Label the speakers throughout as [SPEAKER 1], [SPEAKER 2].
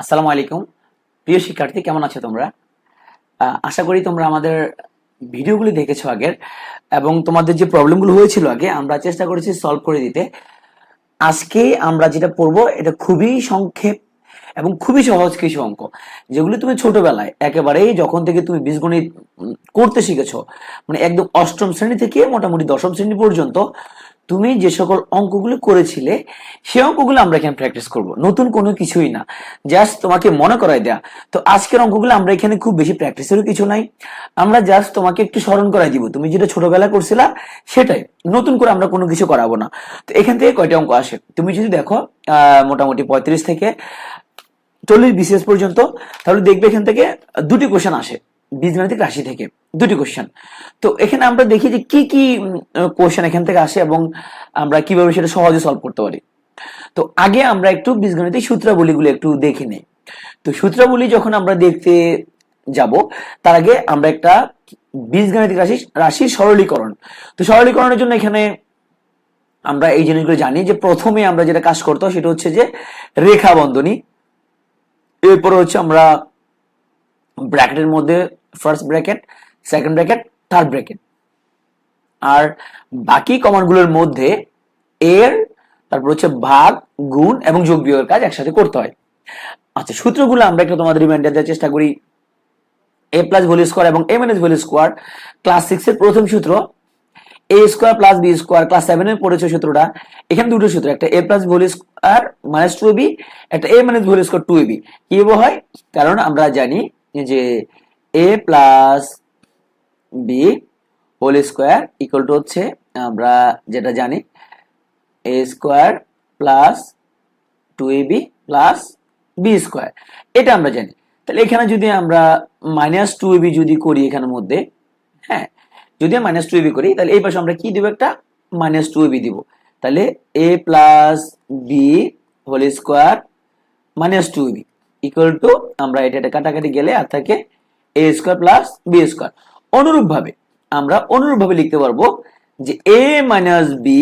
[SPEAKER 1] আসসালামু আলাইকুম প্রিয় শিক্ষার্থী, কেমন আছো তোমরা? আশা করি তোমরা আমাদের ভিডিওগুলি দেখেছো আগের, এবং তোমাদের যে প্রবলেমগুলো হয়েছিল আগে আমরা চেষ্টা করেছি সলভ করে দিতে। আজকে আমরা যেটা পড়বো এটা খুবই সংক্ষেপ এবং খুবই সহজ কিছু অঙ্ক, যেগুলি তুমি ছোটবেলায় একেবারেই যখন থেকে তুমি বীজগণিত করতে শিখেছো, মানে একদম অষ্টম শ্রেণী থেকে মোটামুটি দশম শ্রেণী পর্যন্ত তুমি যে সকল অঙ্কগুলো করেছিলে সেই অঙ্কগুলো আমরা এখানে প্র্যাকটিস করব, নতুন কোনো কিছুই না, জাস্ট তোমাকে মনে করাই দেয়া। তো আজকের অঙ্কগুলো আমরা এখানে খুব বেশি প্র্যাকটিসেরও কিছু নাই, আমরা জাস্ট তোমাকে একটু স্মরণ করাই দিব তুমি যেটা ছোটবেলা করছিলা সেটাই, নতুন করে আমরা কোনো কিছু করাবো না। তো এখান থেকে কয়টা অঙ্ক আসে তুমি যদি দেখো, মোটামুটি 35 থেকে 40 বিসিএস পর্যন্ত, তাহলে দেখবে এখান থেকে দুটি কোশ্চেন আসে বীজগাণিতিক রাশি থেকে, দুটি কোশ্চেন। তো এখানে আমরা দেখি যে কি কি কোশ্চেন এখান থেকে আসে এবং আমরা কিভাবে সেটা সহজে সলভ করতে পারি। তো আগে আমরা একটু বীজগণিতিক সূত্রাবলীগুলো একটু দেখে নেই। তো সূত্রাবলী যখন আমরা দেখতে যাব, তার আগে আমরা একটা বীজগাণিতিক রাশির সরলীকরণ। তো সরলীকরণের জন্য এখানে আমরা এই জিনিসগুলো জানি যে প্রথমে আমরা যেটা কাজ করতে সেটা হচ্ছে যে রেখা বন্ধনী, এরপরে হচ্ছে আমরা ব্র্যাকেটের মধ্যে first bracket, second bracket, third bracket, আর বাকি কমান্ডগুলোর মধ্যে এর তারপর হচ্ছে ভাগ, গুণ এবং যোগ বিয়োগের কাজ একসাথে করতে হয়। আচ্ছা, সূত্রগুলো আমরা একটু তোমাদের রিমাইন্ডার দেওয়ার চেষ্টা করি। এ প্লাস হোল স্কোয়ার এবং a minus whole square class 6 এর প্রথম সূত্র, a square plus b square class 7 এর পড়েছে সূত্রটা। এখানে দুটো সূত্র, একটা a plus whole square minus 2ab, একটা এ মাইনাস হোল স্কোয়ার 2ab। কিভাবে হয়? কারণ আমরা জানি যে a plus b whole square equal to হচ্ছে, আমরা যেটা জানি a square plus 2ab plus b square, এটা আমরা জানি। তাহলে এখানে যদি আমরা মাইনাস 2ab যদি করি এখানের মধ্যে, হ্যাঁ, যদি মাইনাস 2ab করি তাহলে এই পাশে আমরা কি দিব, একটা মাইনাস 2ab দিব। তাহলে a plus b whole square minus 2ab equal to, আমরা এটা কাটাকাটি গেলে আর থাকে a square plus b square. অনুরূপভাবে লিখতে পারবো যে a minus b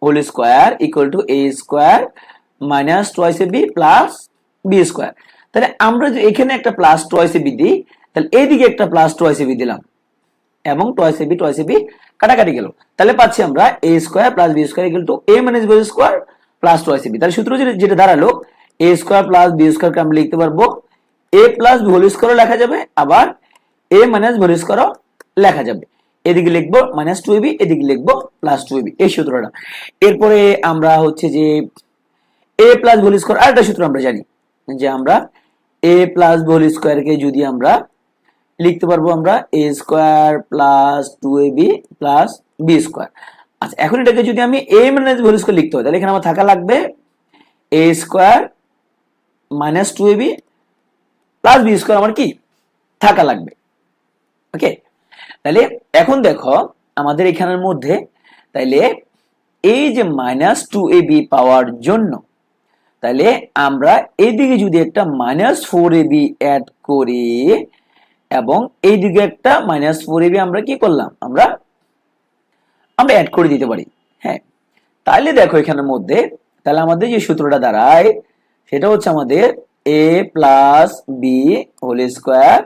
[SPEAKER 1] whole square equal to a square minus twice a b plus b square. তাহলে আমরা যদি এখানে একটা প্লাস টুয়াইস এ বি দিই, তাহলে এইদিকে একটা প্লাস টুয়াইস এ বি দিলাম এবং টুয়াইস এ বি কাটাকাটি গেল, তাহলে পাচ্ছি আমরা a square plus b square equal to a minus b square plus twice a b. তাহলে সূত্র যেটা দাঁড়ালো, এ স্কোয়ার প্লাস বি স্কোয়ারকে আমরা লিখতে পারবো এ প্লাস বি হোল স্কোয়ারও লেখা যাবে, আবার এ মাইনাস বি হোল স্কোয়ারও লেখা যাবে। এদিকে লিখবো মাইনাস 2ab, এদিকে লিখবো প্লাস 2ab, এই সূত্রটা। এরপরে আমরা হচ্ছে যে এ প্লাস হোল স্কোয়ার, আরেকটা সূত্র আমরা জানি যে আমরা এ প্লাস হোল স্কোয়ারকে যদি আমরা লিখতে পারবো আমরা a square plus 2ab plus b square. আচ্ছা, এখন এটাকে যদি আমি এ মাইনাস হোল স্কোয়ার লিখতে হয়, তাহলে এখানে আমার থাকা লাগবে a square minus 2ab plus b square আমার কি থাকা লাগবে। ওকে, তাহলে এখন দেখো আমাদের এখানের মধ্যে, তাইলে এই যে মাইনাস 2ab পাওয়ার জন্য, তাহলে আমরা এইদিকে যদি একটা মাইনাস 4ab অ্যাড করি এবং এইদিকে একটা মাইনাস 4ab আমরা কি করলাম, আমরা অ্যাড করে দিতে পারি। হ্যাঁ, তাহলে দেখো এখানের মধ্যে, তাহলে আমাদের যে সূত্রটা দাঁড়ায় সেটা হচ্ছে আমাদের a plus b whole square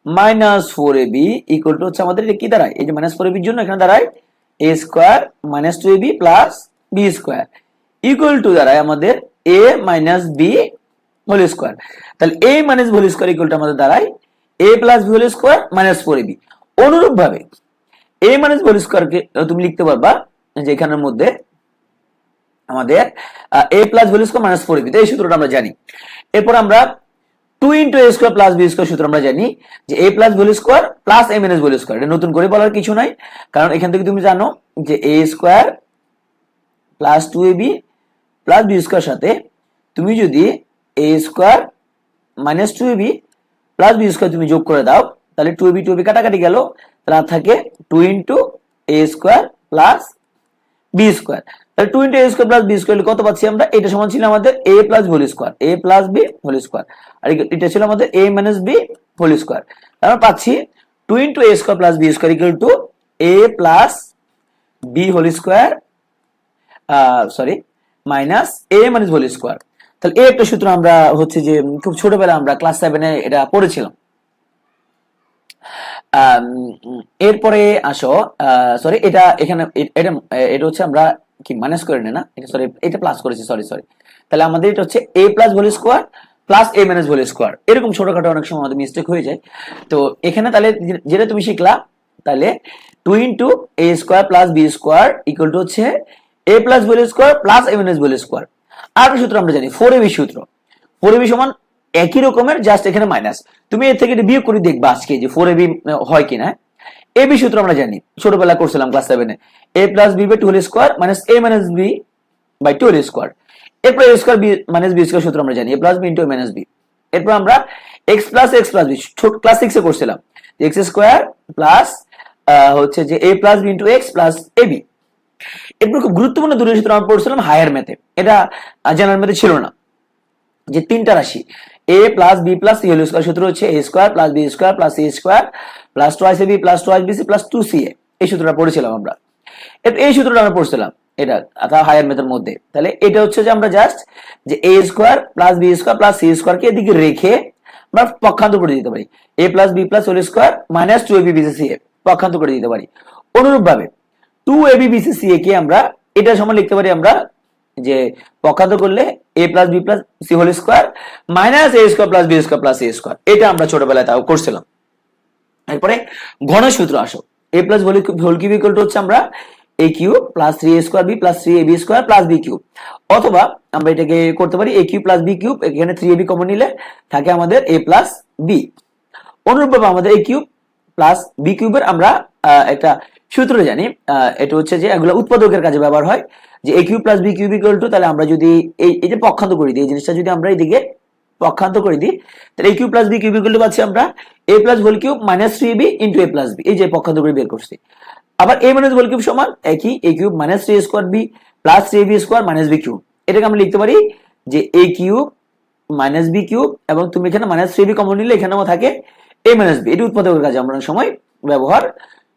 [SPEAKER 1] minus 4ab equal to হচ্ছে আমাদের কি দাঁড়ায়, এই যে মাইনাস 4ab জন্য এখানে দাঁড়ায় a square minus 2ab plus b square equal to দাঁড়ায় আমাদের a minus b whole square. তাহলে a minus whole square equal to আমাদের দাঁড়ায় a plus b whole square minus 4ab। অনুরূপ ভাবে এ মাইনাস হোল স্কোয়ারকে তুমি লিখতে পারবা যে এখানের মধ্যে আমাদের a plus whole square minus 4ab, এই সূত্রটা আমরা জানি। এরপর আমরা 2 into a square plus b square সূত্র আমরা জানি যে a plus whole square plus a minus whole square, এটা নতুন করে বলার কিছু নাই, কারণ এখান থেকে তুমি জানো যে a square plus 2ab plus b square সাথে তুমি যদি a square minus 2ab plus b square তুমি যোগ করে দাও, তাহলে 2ab কাটাকাটি গেল, তাহলে থাকে 2 into a square plus b square. তাহলে 2 into a square plus b square কত পাচ্ছি আমরা, এটা সমান ছিল আমাদের a plus whole square, a plus b whole square, আর এটা ছিল আমাদের a minus b whole square. আমরা পাচ্ছি 2 into a square plus b square equal to a plus b whole square, sorry minus a minus whole square. তাহলে এই একটা সূত্র আমরা হচ্ছে যে খুব ছোটবেলায় আমরা ক্লাস 7-এ এটা পড়েছিলাম। এরপরে আসো, সরি এটা এখানে এটা এটা হচ্ছে আমরা কি মাইনাস করে না, এটা সরি এটা প্লাস করেছি, সরি সরি। তাহলে আমাদের এটা হচ্ছে a plus whole square plus a minus whole square, এরকম ছোটখাটো অনেক সময় আমাদের মিস্টেক হয়ে যায়। তো এখানে তাহলে যেটা তুমি শিখলা, তাহলে 2 into a square plus b square equal to হচ্ছে a plus whole square plus a minus whole square. আর একটা সূত্র আমরা জানি 4ab সূত্র, 4ab সমান একই রকমের, জাস্ট এখানে মাইনাস। তুমি এর থেকে বিয়োগ করে দেখবা আজকে যে 4ab হয় কিনা। এবি সূত্র আমরা জানি, ছোটবেলা করছিলাম ক্লাস 7-এ, a plus b by 2 whole square minus a minus b by 2 whole square. এরপর a square b minus b square সূত্র আমরা জানি, a plus b into a minus b। এরপর আমরা x প্লাস b ছোট ক্লাস 6 এ করছিলাম, x স্কোয়ার প্লাস হচ্ছে যে a plus b into x plus ab। এরপর খুব গুরুত্বপূর্ণ দুটো সূত্র আমরা পড়ছিলাম হায়ার ম্যাথে, এটা জেনারেল ম্যাথে ছিল না, যে তিনটা রাশি a plus b plus c whole square সূত্র হচ্ছে a square plus b square plus c square plus twice ab plus twice bc plus 2ca। এই সূত্রটা পড়েছিলাম আমরা, এই সূত্রটা আমরা পড়ছিলাম এটা হায়ার মেথডের মধ্যে। তাহলে এটা হচ্ছে যে আমরা জাস্ট যে a square plus b square plus c square কে এদিকে রেখে আমরা পক্ষান্তর করে দিতে পারি, a plus b plus whole square minus 2ab bc ca পক্ষান্তর করে দিতে পারি। অনুরূপভাবে 2ab bc ca কে আমরা এটা সমান লিখতে পারি আমরা যে পক্ষান্তর করলে a plus b plus c whole square minus a square plus b square plus a square, এটা আমরা ছোটবেলায় তাও করছিলাম। এরপরে ঘন সূত্র আসো, a plus whole cube equal to হচ্ছে আমরা a cube plus 3a square b plus 3ab square plus b cube, অথবা আমরা এটাকে করতে পারি a cube plus b cube, এখানে 3ab কমন নিলে থাকে আমাদের a প্লাস b। অনুরূপভাবে আমাদের a কিউব প্লাস b কিউবের আমরা একটা সূত্র জানি, এটা হচ্ছে যে এগুলো উৎপাদকের কাজে ব্যবহার হয়, যে a cube plus b cube equal two, তাহলে আমরা যদি এই যে পক্ষান্তর করে দিই, এই জিনিসটা যদি আমরা এইদিকে পক্ষান্তর করে দিই, তাহলে a cube plus b cube equal to পাচ্ছি আমরা a plus whole cube minus 3ab into a plus b, এই যে পক্ষান্তর করে বের করছি। আবার a মাইনাস হোল কিউব সমান একই a cube minus 3a square b plus 3ab square minus b cube, এটাকে আমরা লিখতে পারি যে a cube minus b cube, এবং তুমি এখানে মাইনাস 3ab কমন নিলে এখানে থাকে a মাইনাস b, এটা উৎপাদকের কাজে আমরা সময় ব্যবহার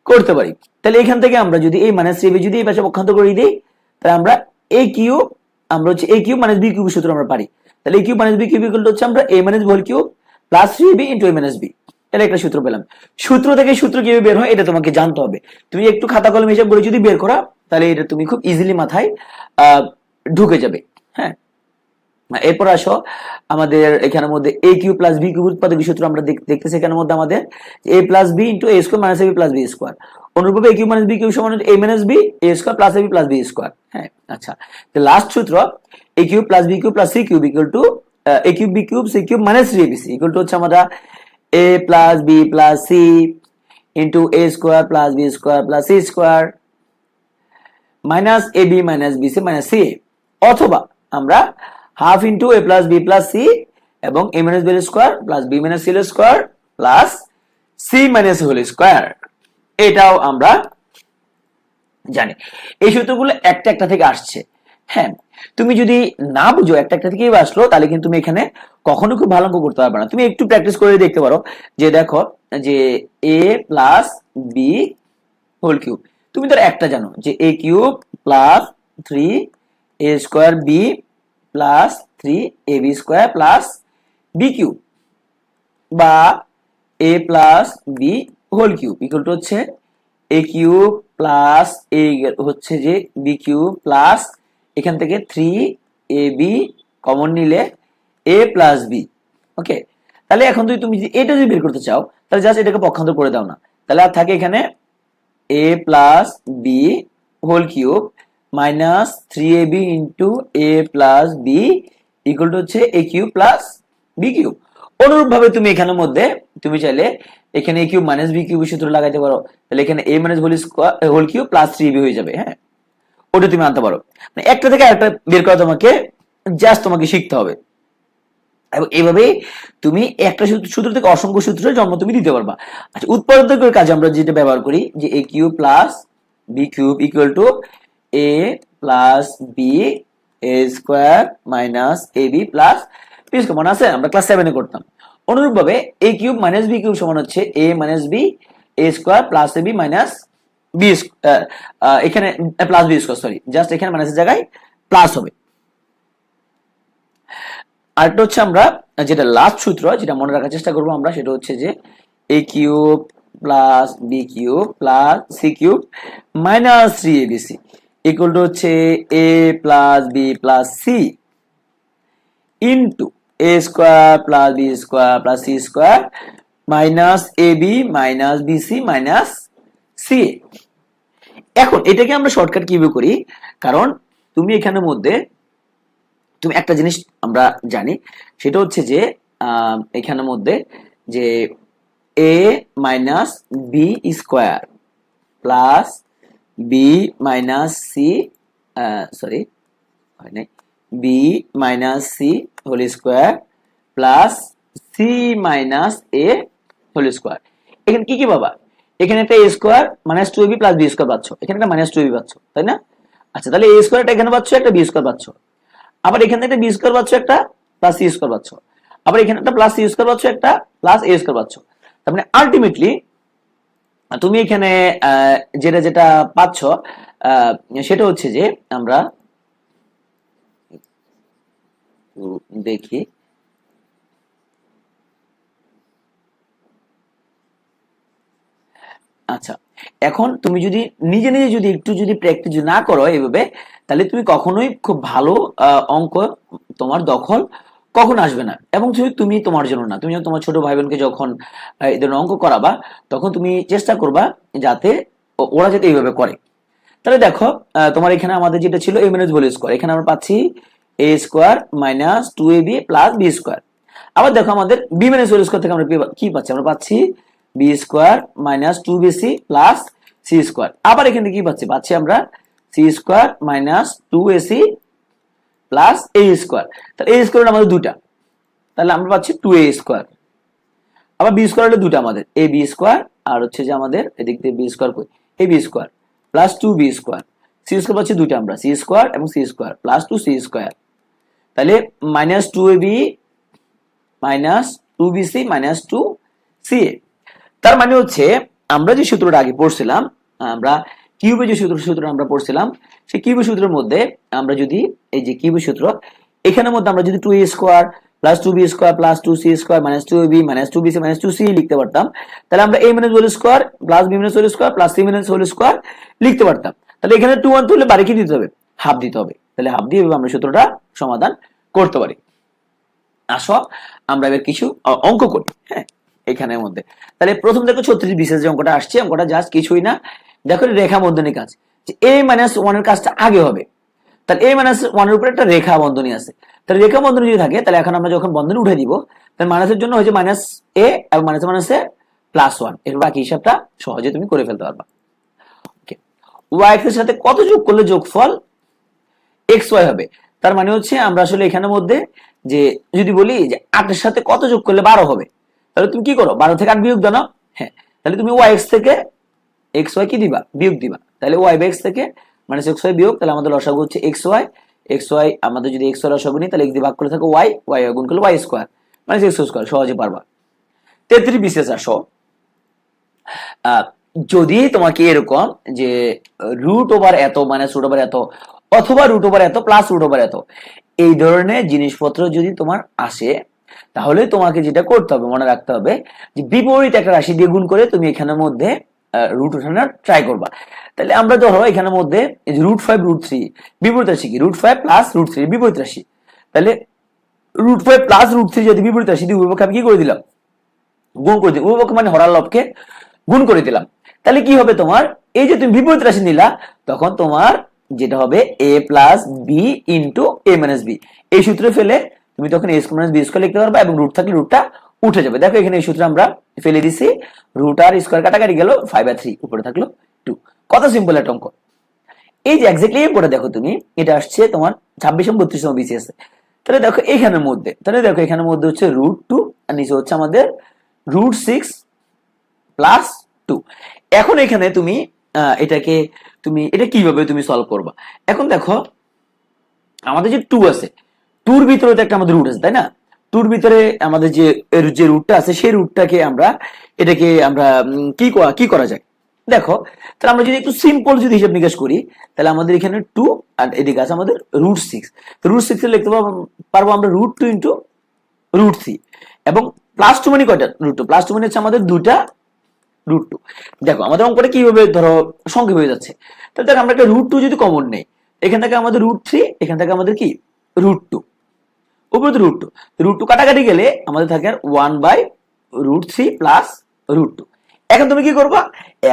[SPEAKER 1] করতে পারি। তাহলে এখান থেকে আমরা যদি এই মাইনাস 3ab যদি এই পাশে পক্ষান্তর করে দিই, তাহলে আমরা a কিউব, আমরা হচ্ছে a cube minus b cube সূত্র আমরা পারি, তাহলে a cube minus b cube equal to হচ্ছে আমরা a minus whole cube plus 3ab into a minus b, এটা একটা সূত্র পেলাম। সূত্র থেকে সূত্র কিভাবে বের হয় এটা তোমাকে জানতে হবে, তুমি একটু খাতা কলম হিসাব করে যদি বের করা, তাহলে এটা তুমি খুব ইজিলি মাথায় ঢুকে যাবে। হ্যাঁ, এরপর আসো আমাদের এখানের মধ্যে a cube plus b cube উৎপাদক সূত্র আমরা দেখতেছি এখানের মধ্যে আমাদের a plus b into a square minus ab plus b square. অনুরূপভাবে a cube minus b cube সমান a minus b a square plus ab plus b square. হ্যাঁ, আচ্ছা, তো লাস্ট সূত্র a cube plus b cube plus c cube equal to a cube b cube c cube minus 3abc equal to হচ্ছে আমরা a plus b plus c into a square plus b square plus c square minus ab minus bc minus ca, অথবা আমরা half into a plus b plus c এবং a minus b square plus b minus c square plus c minus whole square, এটাও আমরা জানি। এই সূত্রগুলো একটা একটা থেকে আসছে। হ্যাঁ, তুমি যদি না বুঝো একটা একটা থেকেই আসলো, তাহলে কিন্তু তুমি এখানে কখনো খুব ভালো অঙ্ক করতে পারবে না। তুমি একটু প্র্যাকটিস করে দেখতে পারো, যে দেখো যে a plus b whole cube, তুমি ধর একটা জানো যে a cube plus 3a square b plus 3ab square plus b cube, বা a plus b whole cube equal to হচ্ছে a কিউব প্লাস a হচ্ছে যে b কিউব প্লাস এখান থেকে 3ab কমন নিলে a প্লাস b। ওকে, তাহলে এখন তুমি যদি এটা যদি বের করতে চাও, তাহলে জাস্ট এটাকে পক্ষান্তর করে দাও না, তাহলে আর থাকে এখানে a plus b whole cube minus 3ab into a plus b equal to হচ্ছে a cube plus b cube. অনুরূপ ভাবে তুমি এখানের মধ্যে তুমি চাইলে এখানে a cube minus b cube সূত্র লাগাইতে পারো, তাহলে এখানে a minus whole cube plus 3ab হয়ে যাবে। হ্যাঁ, ওটা তুমি আনতে পারো, একটা থেকে আরেকটা বের করা তোমাকে জাস্ট তোমাকে শিখতে হবে, এবং এইভাবে তুমি একটা সূত্র থেকে অসংখ্য সূত্রের জন্ম তুমি দিতে পারবা। আচ্ছা, উৎপাদকের কাজে আমরা যেটা ব্যবহার করি যে a cube plus b cube equal to a plus b a square minus ab plus b square, মনে আছে আমরা ক্লাস 7 এ করতাম। অনুরূপভাবে a cube minus b cube সমান হচ্ছে a minus b a square plus ab minus b এখানে plus b square, sorry just এখানে মাইনাসের জায়গায় প্লাস হবে। আরেকটা হচ্ছে আমরা যেটা লাস্ট সূত্র, যেটা মনে রাখার চেষ্টা করবো আমরা, সেটা হচ্ছে যে a cube plus b cube plus c cube minus 3abc equal to হচ্ছে a plus b plus c into a square plus b square plus c square minus a b minus b c minus c. এখন এটাকে আমরা shortcut কিভাবে করি, কারণ তুমি এখানের মধ্যে তুমি একটা জিনিস আমরা জানি, সেটা হচ্ছে যে এখানের মধ্যে যে a minus b square plus b minus c, sorry হয় নাই, b minus c whole square plus c minus a whole square. এখানে কি কি পাবা, এখানে একটা a square minus 2ab plus b square পাচ্ছ, এখানে একটা মাইনাস 2ab পাচ্ছ, তাই না? আচ্ছা, তাহলে এ স্কোয়ারটা এখানে পাচ্ছ, একটা বি স্কোয়ার পাচ্ছ, আবার এখানে একটা বি স্কোয়ার পাচ্ছ, একটা প্লাস সি স্কোয়ার পাচ্ছ, আবার এখানে একটা প্লাস সি স্কোয়ার পাচ্ছ, একটা প্লাস এ স্কোয়ার পাচ্ছ। তার মানে আলটিমেটলি তুমি এখানে যেটা যেটা পাচ্ছ সেটা হচ্ছে যে আমরা দেখি, আচ্ছা এখন তুমি যদি নিজে নিজে যদি একটু যদি প্র্যাকটিস না করো এইভাবে, তাহলে তুমি কখনোই খুব ভালো অঙ্ক তোমার দখল কখন আসবে না। এবং তুমি তোমার জন্য না, তুমি তোমার ছোট ভাই বোনকে যখন এই ধরনের অঙ্ক করাবা, তখন তুমি চেষ্টা করবা যাতে ওরা যাতে এইভাবে করে। তাহলে দেখো তোমার এখানে আমাদের যেটা ছিল এ মাইনাস হোল স্কোয়ার, এখানে আমরা পাচ্ছি a square minus 2ab plus b square. আবার দেখো আমাদের বি মাইনাস হোল স্কোয়ার থেকে আমরা কি পাচ্ছি, আমরা পাচ্ছি b square minus 2bc plus c square. আবার এখানে কি পাচ্ছি, পাচ্ছি আমরা c square minus 2ac plus a square. তাহলে এ স্কোয়ার আমাদের দুটা, তাহলে আমরা পাচ্ছি 2a স্কোয়ার। আবার বি স্কোয়ার হলো দুটা আমাদের, এ বি স্কোয়ার আর হচ্ছে যে আমাদের এদিক দিয়ে বি স্কোয়ার কই, a b square plus 2b square. C square পাচ্ছি দুইটা আমরা, সি স্কোয়ার এবং c square plus 2c square. তাহলে minus 2ab minus 2bc minus 2ca। তার মানে হচ্ছে আমরা যে সূত্রটা আগে পড়ছিলাম, আমরা কিউবের যে সূত্র আমরা পড়ছিলাম, সেই কিউবের সূত্রের মধ্যে আমরা যদি এই যে কিউবের সূত্র, এখানের মধ্যে আমরা যদি 2a square plus 2b square plus 2c square minus 2ab minus 2bc minus 2c লিখতে পারতাম, তাহলে আমরা a minus whole square plus b minus whole square plus c minus whole square লিখতে পারতাম। তাহলে এখানে 2 1 হলে বাড়ি কি দিতে হবে, হাফ দিতে হবে। তাহলে হাফ দিয়ে আমরা সূত্রটা সমাধান করতে পারি। আসো আমরা এবার কিছু অঙ্ক করি, হ্যাঁ এখানের মধ্যে। তাহলে প্রথম দেখো 36 বিশেষ যে অঙ্কটা আসছে, অঙ্কটা জাস্ট কিছুই না, দেখো রেখা বন্ধনী কাজ, যে a মাইনাস 1 এর কাজটা আগে হবে। তাহলে a মাইনাস 1 এর উপরে একটা রেখা বন্ধনী আছে, তাহলে রেখা বন্ধনী যদি থাকে, তাহলে এখন আমরা যখন বন্ধনী উঠে দিব, তাহলে মাইনাসের জন্য হচ্ছে মাইনাস a এবং মাইনাস মাইনাসে প্লাস 1, এর বাকি হিসাবটা সহজে তুমি করে ফেলতে পারবা। ওকে, y এর সাথে কত যোগ করলে যোগফল xy হবে, তার মানে হচ্ছে আমরা আসলে এখানের মধ্যে যে যদি বলি যে 8 এর সাথে কত যোগ করলে 12 হবে, তাহলে তুমি কি করো, 12 থেকে 8 বিয়োগ দাও না, হ্যাঁ তাহলে তুমি yx থেকে xy কি দিবা, বিয়োগ দিবা। তাহলে y বাই x থেকে মানে xy বিয়োগ, তাহলে আমাদের লসাগু হচ্ছে xy আমাদের যদি xy লসাগু নিই, তাহলে x দিয়ে ভাগ করে থাকে y গুণ করলে y স্কয়ার মানে x স্কয়ার, সহজে পারবা। 33 বিশেষ আসো, যদি তোমাকে এরকম যে রুট ওভার এত মাইনাস রুট ওভার এত অথবা রুট ওভার এত প্লাস রুট ওভার এত এই ধরনের জিনিসপত্র যদি তোমার আসে, তাহলে তোমাকে যেটা করতে হবে, মনে রাখতে হবে যে বিপরীত একটা রাশি দিয়ে গুণ করে তুমি এখানের মধ্যে রুট ওঠানোর ট্রাই করবা। তাহলে আমরা ধরো এখানের মধ্যে √5 √3 বিপরীত রাশি কি, √5 প্লাস √3 বিপরীত রাশি, তাহলে √5 প্লাস √3 যদি বিপরীত রাশি দিয়ে উভয়পক্ষে আমি কি করে দিলাম, গুণ করে দিলাম, উভয়পক্ষ মানে হরার লবকে গুণ করে দিলাম। তাহলে কি হবে তোমার, এই যে তুমি বিপরীত রাশি নিলা, তখন তোমার যেটা হবে a plus b into a minus b, এই সূত্রে ফেলে তুমি তখন a square minus b square লিখতে পারবা, এবং রুট থাকলে রুটটা উঠে যাবে। দেখো এখানে এই সূত্রে আমরা ফেলে দিছি, রুট আর স্কয়ার কাটাকাটি গেল, 5/3 উপরে থাকলো 2। কত সিম্পল একটা অঙ্ক। এই যে এক্স্যাক্টলি পড়ে দেখো তুমি, এটা আসছে তোমার 26 এবং 32 বিসিএস। তাহলে দেখো এখানের মধ্যে, তাহলে দেখো এখানের মধ্যে হচ্ছে √2 আর নিচে হচ্ছে আমাদের √6 প্লাস 2। এখন এখানে তুমি এটাকে তুমি এটা কিভাবে তুমি সলভ করবা, এখন দেখো আমাদের যে 2 আছে, 2 এর ভিতরে তো একটা আমাদের রুট আছে, তাই না? 2 এর ভিতরে আমাদের যে রুটটা আছে, সেই রুটটাকে আমরা এটাকে আমরা কি করা যায়, দেখো তাহলে আমরা যদি একটু সিম্পল যদি হিসাব নিকাশ করি, তাহলে আমাদের এখানে 2 আর এদিকে আছে আমাদের √6, তো √6 এ লিখতে পারবো আমরা √2 ইন্টু √3 এবং +2 মানে কয়টা √2, +2 মানে হচ্ছে আমাদের দুইটা √2। দেখো আমাদের অঙ্কটা কিভাবে ধরো সংক্ষেপ হয়ে যাচ্ছে। তাহলে দেখো আমরা একটা √2 যদি কমন নেই, এখান থেকে আমাদের √3, এখান থেকে আমাদের কি √2, উপরে তো √2, √2 কাটাকাটি গেলে আমাদের থাকে 1/√3 প্লাস √2। এখন তুমি কি করবা,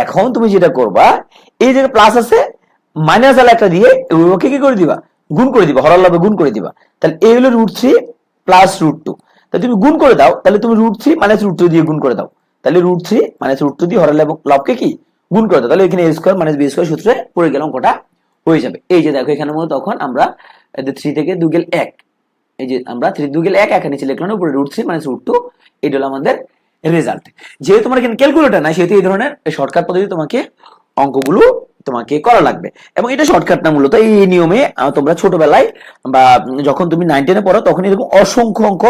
[SPEAKER 1] এখন তুমি যেটা করবা, এই যে প্লাস আছে মাইনাস আলা একটা দিয়ে ওকে কি করে দিবা, গুণ করে দিবা, হরণ লাভে গুণ করে দিবা। তাহলে এই হলো √3 প্লাস √2। তাহলে তুমি গুণ করে দাও, তাহলে তুমি √3 মাইনাস √2 দিয়ে গুণ করে দাও, তাহলে √3 মাইনাস √2 দিয়ে হরণ লাভকে কি গুণ করে দাও, তাহলে এখানে a square minus b square সূত্রে পড়ে গেল, অঙ্কটা হয়ে যাবে। এই যে দেখো এখানে মধ্যে তখন আমরা 3 থেকে 2 গেল 1, এই যে আমরা 3 2 গেল 1 এখানে নিচে লিখলাম, উপরে √3 মাইনাস √2, এটা হলো আমাদের রেজাল্ট। যেহেতু তোমার এখানে ক্যালকুলেটর নাই, সেহেতু এই ধরনের শর্টকাট পদ্ধতি তোমাকে অঙ্কগুলো তোমাকে করা লাগবে। এবং এটা শর্টকাট না, মূলত এই নিয়মে তোমরা ছোটবেলায় বা যখন তুমি 9 10 এ পড়ো তখন এরকম অসংখ্য অঙ্ক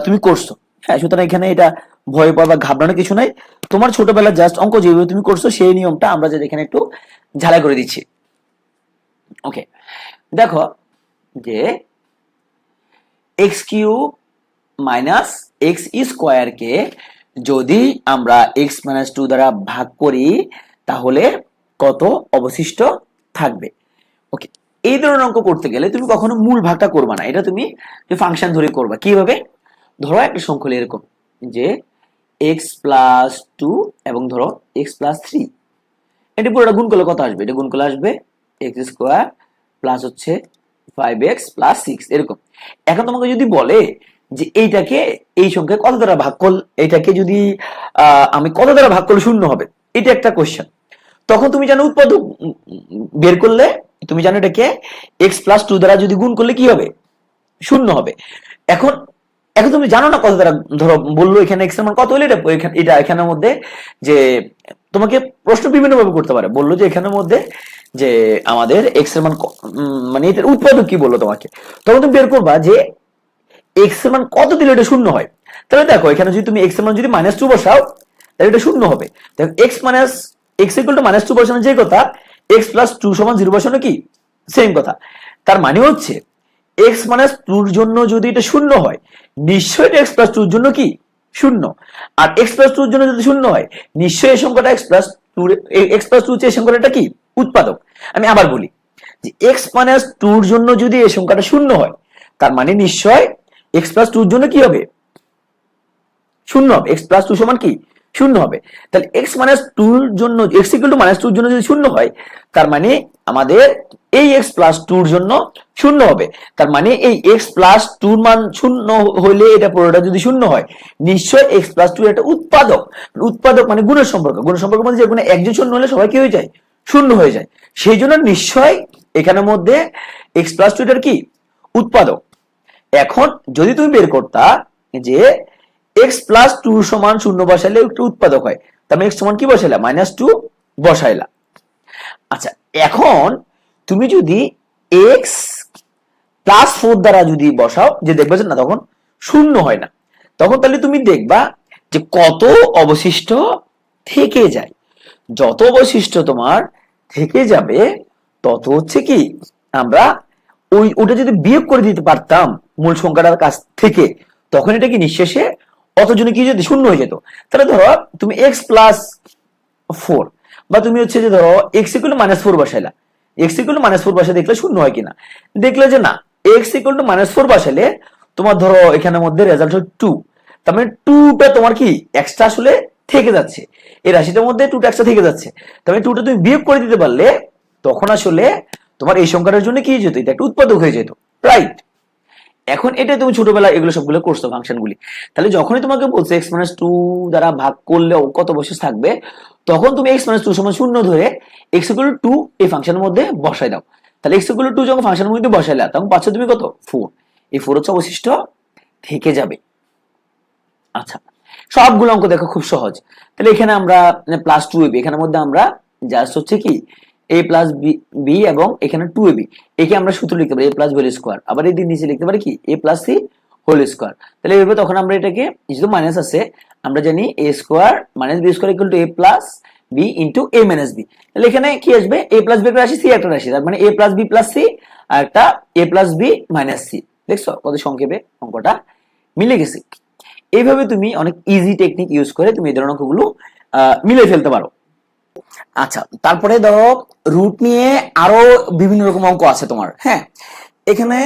[SPEAKER 1] তুমি করছো। হ্যাঁ, সুতরাং এখানে এটা ভয় পাওয়া বা ঘাবড়ানোর কিছু নাই। তোমার ছোটবেলার জাস্ট অঙ্ক যেভাবে তুমি করছো সেই নিয়মটা আমরা যে এখানে একটু ঝালাই করে দিচ্ছি। ওকে, দেখো যে x³ মাইনাস x স্কোয়ার কে যদি আমরা x - 2 দ্বারা ভাগ করি তাহলে কত অবশিষ্ট থাকবে। ওকে, এই ধরনের অঙ্ক করতে গেলে তুমি কখনো মূল ভাগটা করবা না, এটা তুমি ফাংশন ধরে করবা। কিভাবে, ধরো একটা সংখ্যা হলো এরকম যে x+2 এবং ধরো x+3, এটা পুরোটা গুণ করলে কত আসবে, এটা গুণ করলে আসবে x² প্লাস হচ্ছে 5x প্লাস 6 এরকম। এখন তোমাকে যদি বলে যে এইটাকে এই সংখ্যায় কত দ্বারা ভাগ করলে, এটাকে যদি আমি কত দ্বারা ভাগ করলে শূন্য হবে, এটা একটা কোশ্চেন। তখন তুমি জানো উৎপাদক বের করলে তুমি জানো এটাকে x+2 দ্বারা যদি গুণ করলে কি হবে, শূন্য হবে। এখন এখন তুমি জানো না কত দ্বারা, ধরো বললো এখানে x এর মান কত হলে এটা এখানের মধ্যে যে তোমাকে প্রশ্ন বিভিন্ন ভাবে করতে পারে, বললো যে এখানের মধ্যে যে আমাদের x এর মান মানে এটার উৎপাদক কি বললো তোমাকে, তখন তুমি বের করবা যে x এর মান কত দিলে এটা শূন্য হয়। তাহলে দেখো এখানে যদি তুমি x এর মান যদি -2 বসাও তাহলে এটা শূন্য হবে। দেখো x = -2 বসানো যে কথা, x+2 = 0 বসানো কি সেম কথা। তার মানে হচ্ছে x - 2 এর জন্য যদি এটা শূন্য হয়, নিশ্চয়ই এটা x+2 এর জন্য কি শূন্য। আর x+2 এর জন্য যদি শূন্য হয়, নিশ্চয়ই এই সংখ্যাটা x+2 এই সংখ্যাটা কি উৎপাদক। আমি আবার বলি যে x - 2 এর জন্য যদি এই সংখ্যাটা শূন্য হয়, তার মানে নিশ্চয় x+2 এর জন্য কি হবে, শূন্য হবে। x+2 সমান কি শূন্য হবে। তাহলে x - 2 এর জন্য x = -2 এর জন্য যদি শূন্য হয়, তার মানে আমাদের এই x+2 এর জন্য শূন্য হবে। তার মানে এই x+2 এর মান শূন্য হইলে এটা পুরোটা যদি শূন্য হয়, নিশ্চয় x+2 এর একটা উৎপাদক। উৎপাদক মানে গুণের সম্পর্ক, গুণের সম্পর্ক মানে যে কোনো একজন শূন্য হলে সবাই কি হয়ে যায়, শূন্য হয়ে যায়। সেই জন্য নিশ্চয় এখানের মধ্যে x+2 এর কি উৎপাদক। এখন যদি তুমি বের করতা যে x+2 সমান 0 বসাইলে একটু উৎপাদক হয়, তাহলে x সমান কি বসাইলা, -2 বসাইলা। আচ্ছা, এখন তুমি যদি x+4 দ্বারা যদি বসাও, যে দেখবে যে না তখন শূন্য হয় না, তখন তাহলে তুমি দেখবা যে কত অবশিষ্ট থেকে যায়। যত অবশিষ্ট তোমার থেকে যাবে তত হচ্ছে কি আমরা ওটা যদি বিয়োগ করে দিতে পারতাম মূল সংখ্যাটার কাছ থেকে, তখন এটা কি নিঃশেষে অতজনে কি যদি শূন্য হয়ে যেত। তাহলে ধরো তুমি x+4 বা তুমি হচ্ছে যে ধরো x = -4 বসাইলা, x = -4 বসাই দেখলে শূন্য হয় কিনা, দেখলে যে না x = -4 বসাইলে তোমার ধরো এখানের মধ্যে রেজাল্ট হয় 2, তার মানে 2টা তোমার কি এক্সট্রা আসলে থেকে যাচ্ছে, এই রাশিটার মধ্যে 2টা এক্সট্রা থেকে যাচ্ছে। তার মানে 2টা তুমি বিয়োগ করে দিতে পারলে তখন আসলে তোমার এই সংখ্যাটার জন্য কি যেত, এটা একটা উৎপাদক হয়ে যেত, রাইট। এখন এটা তুমি ছোটবেলা এগুলো সবগুলো করছো ফাংশনগুলি, তাহলে যখনই তোমাকে বলছে x - 2 দ্বারা ভাগ করলে কত অবশেষ থাকবে, তখন তুমি x - 2 = 0 ধরে x = 2 এই ফাংশনের মধ্যে বসাই দাও। তাহলে x = 2 যখন ফাংশনের মধ্যে বসাইলা তখন পাচ্ছ তুমি কত 4, এই 4 হচ্ছে অবশিষ্ট থেকে যাবে। আচ্ছা, সবগুলো অঙ্ক দেখো খুব সহজ। তাহলে এখানে আমরা +2ab, এখানের মধ্যে আমরা জাস্ট হচ্ছে কি a + b এবং এখানে 2ab, একে আমরা সূত্র লিখতে পারি a + b স্কয়ার, আবার এই দিন নিচে লিখতে পারি কি a + c হোল স্কয়ার। তাহলে এইভাবে তখন আমরা এটাকে যেহেতু মাইনাস আছে আমরা জানি a square - b square = a + b * a - b। তাহলে এখানে কি আসবে, a + b একটা রাশি, c একটা রাশি, তার মানে a + b + c আর একটা a + b - c। দেখছো কত সংক্ষেপে অঙ্কটা মিলে গেছে। এইভাবে তুমি অনেক ইজি টেকনিক ইউজ করে তুমি এই ধরনের অঙ্কগুলো মিলে ফেলতে পারো। আচ্ছা, তারপরে ধরো রুট নিয়ে আরো বিভিন্ন রকম অঙ্ক আছে তোমার। হ্যাঁ, এখানে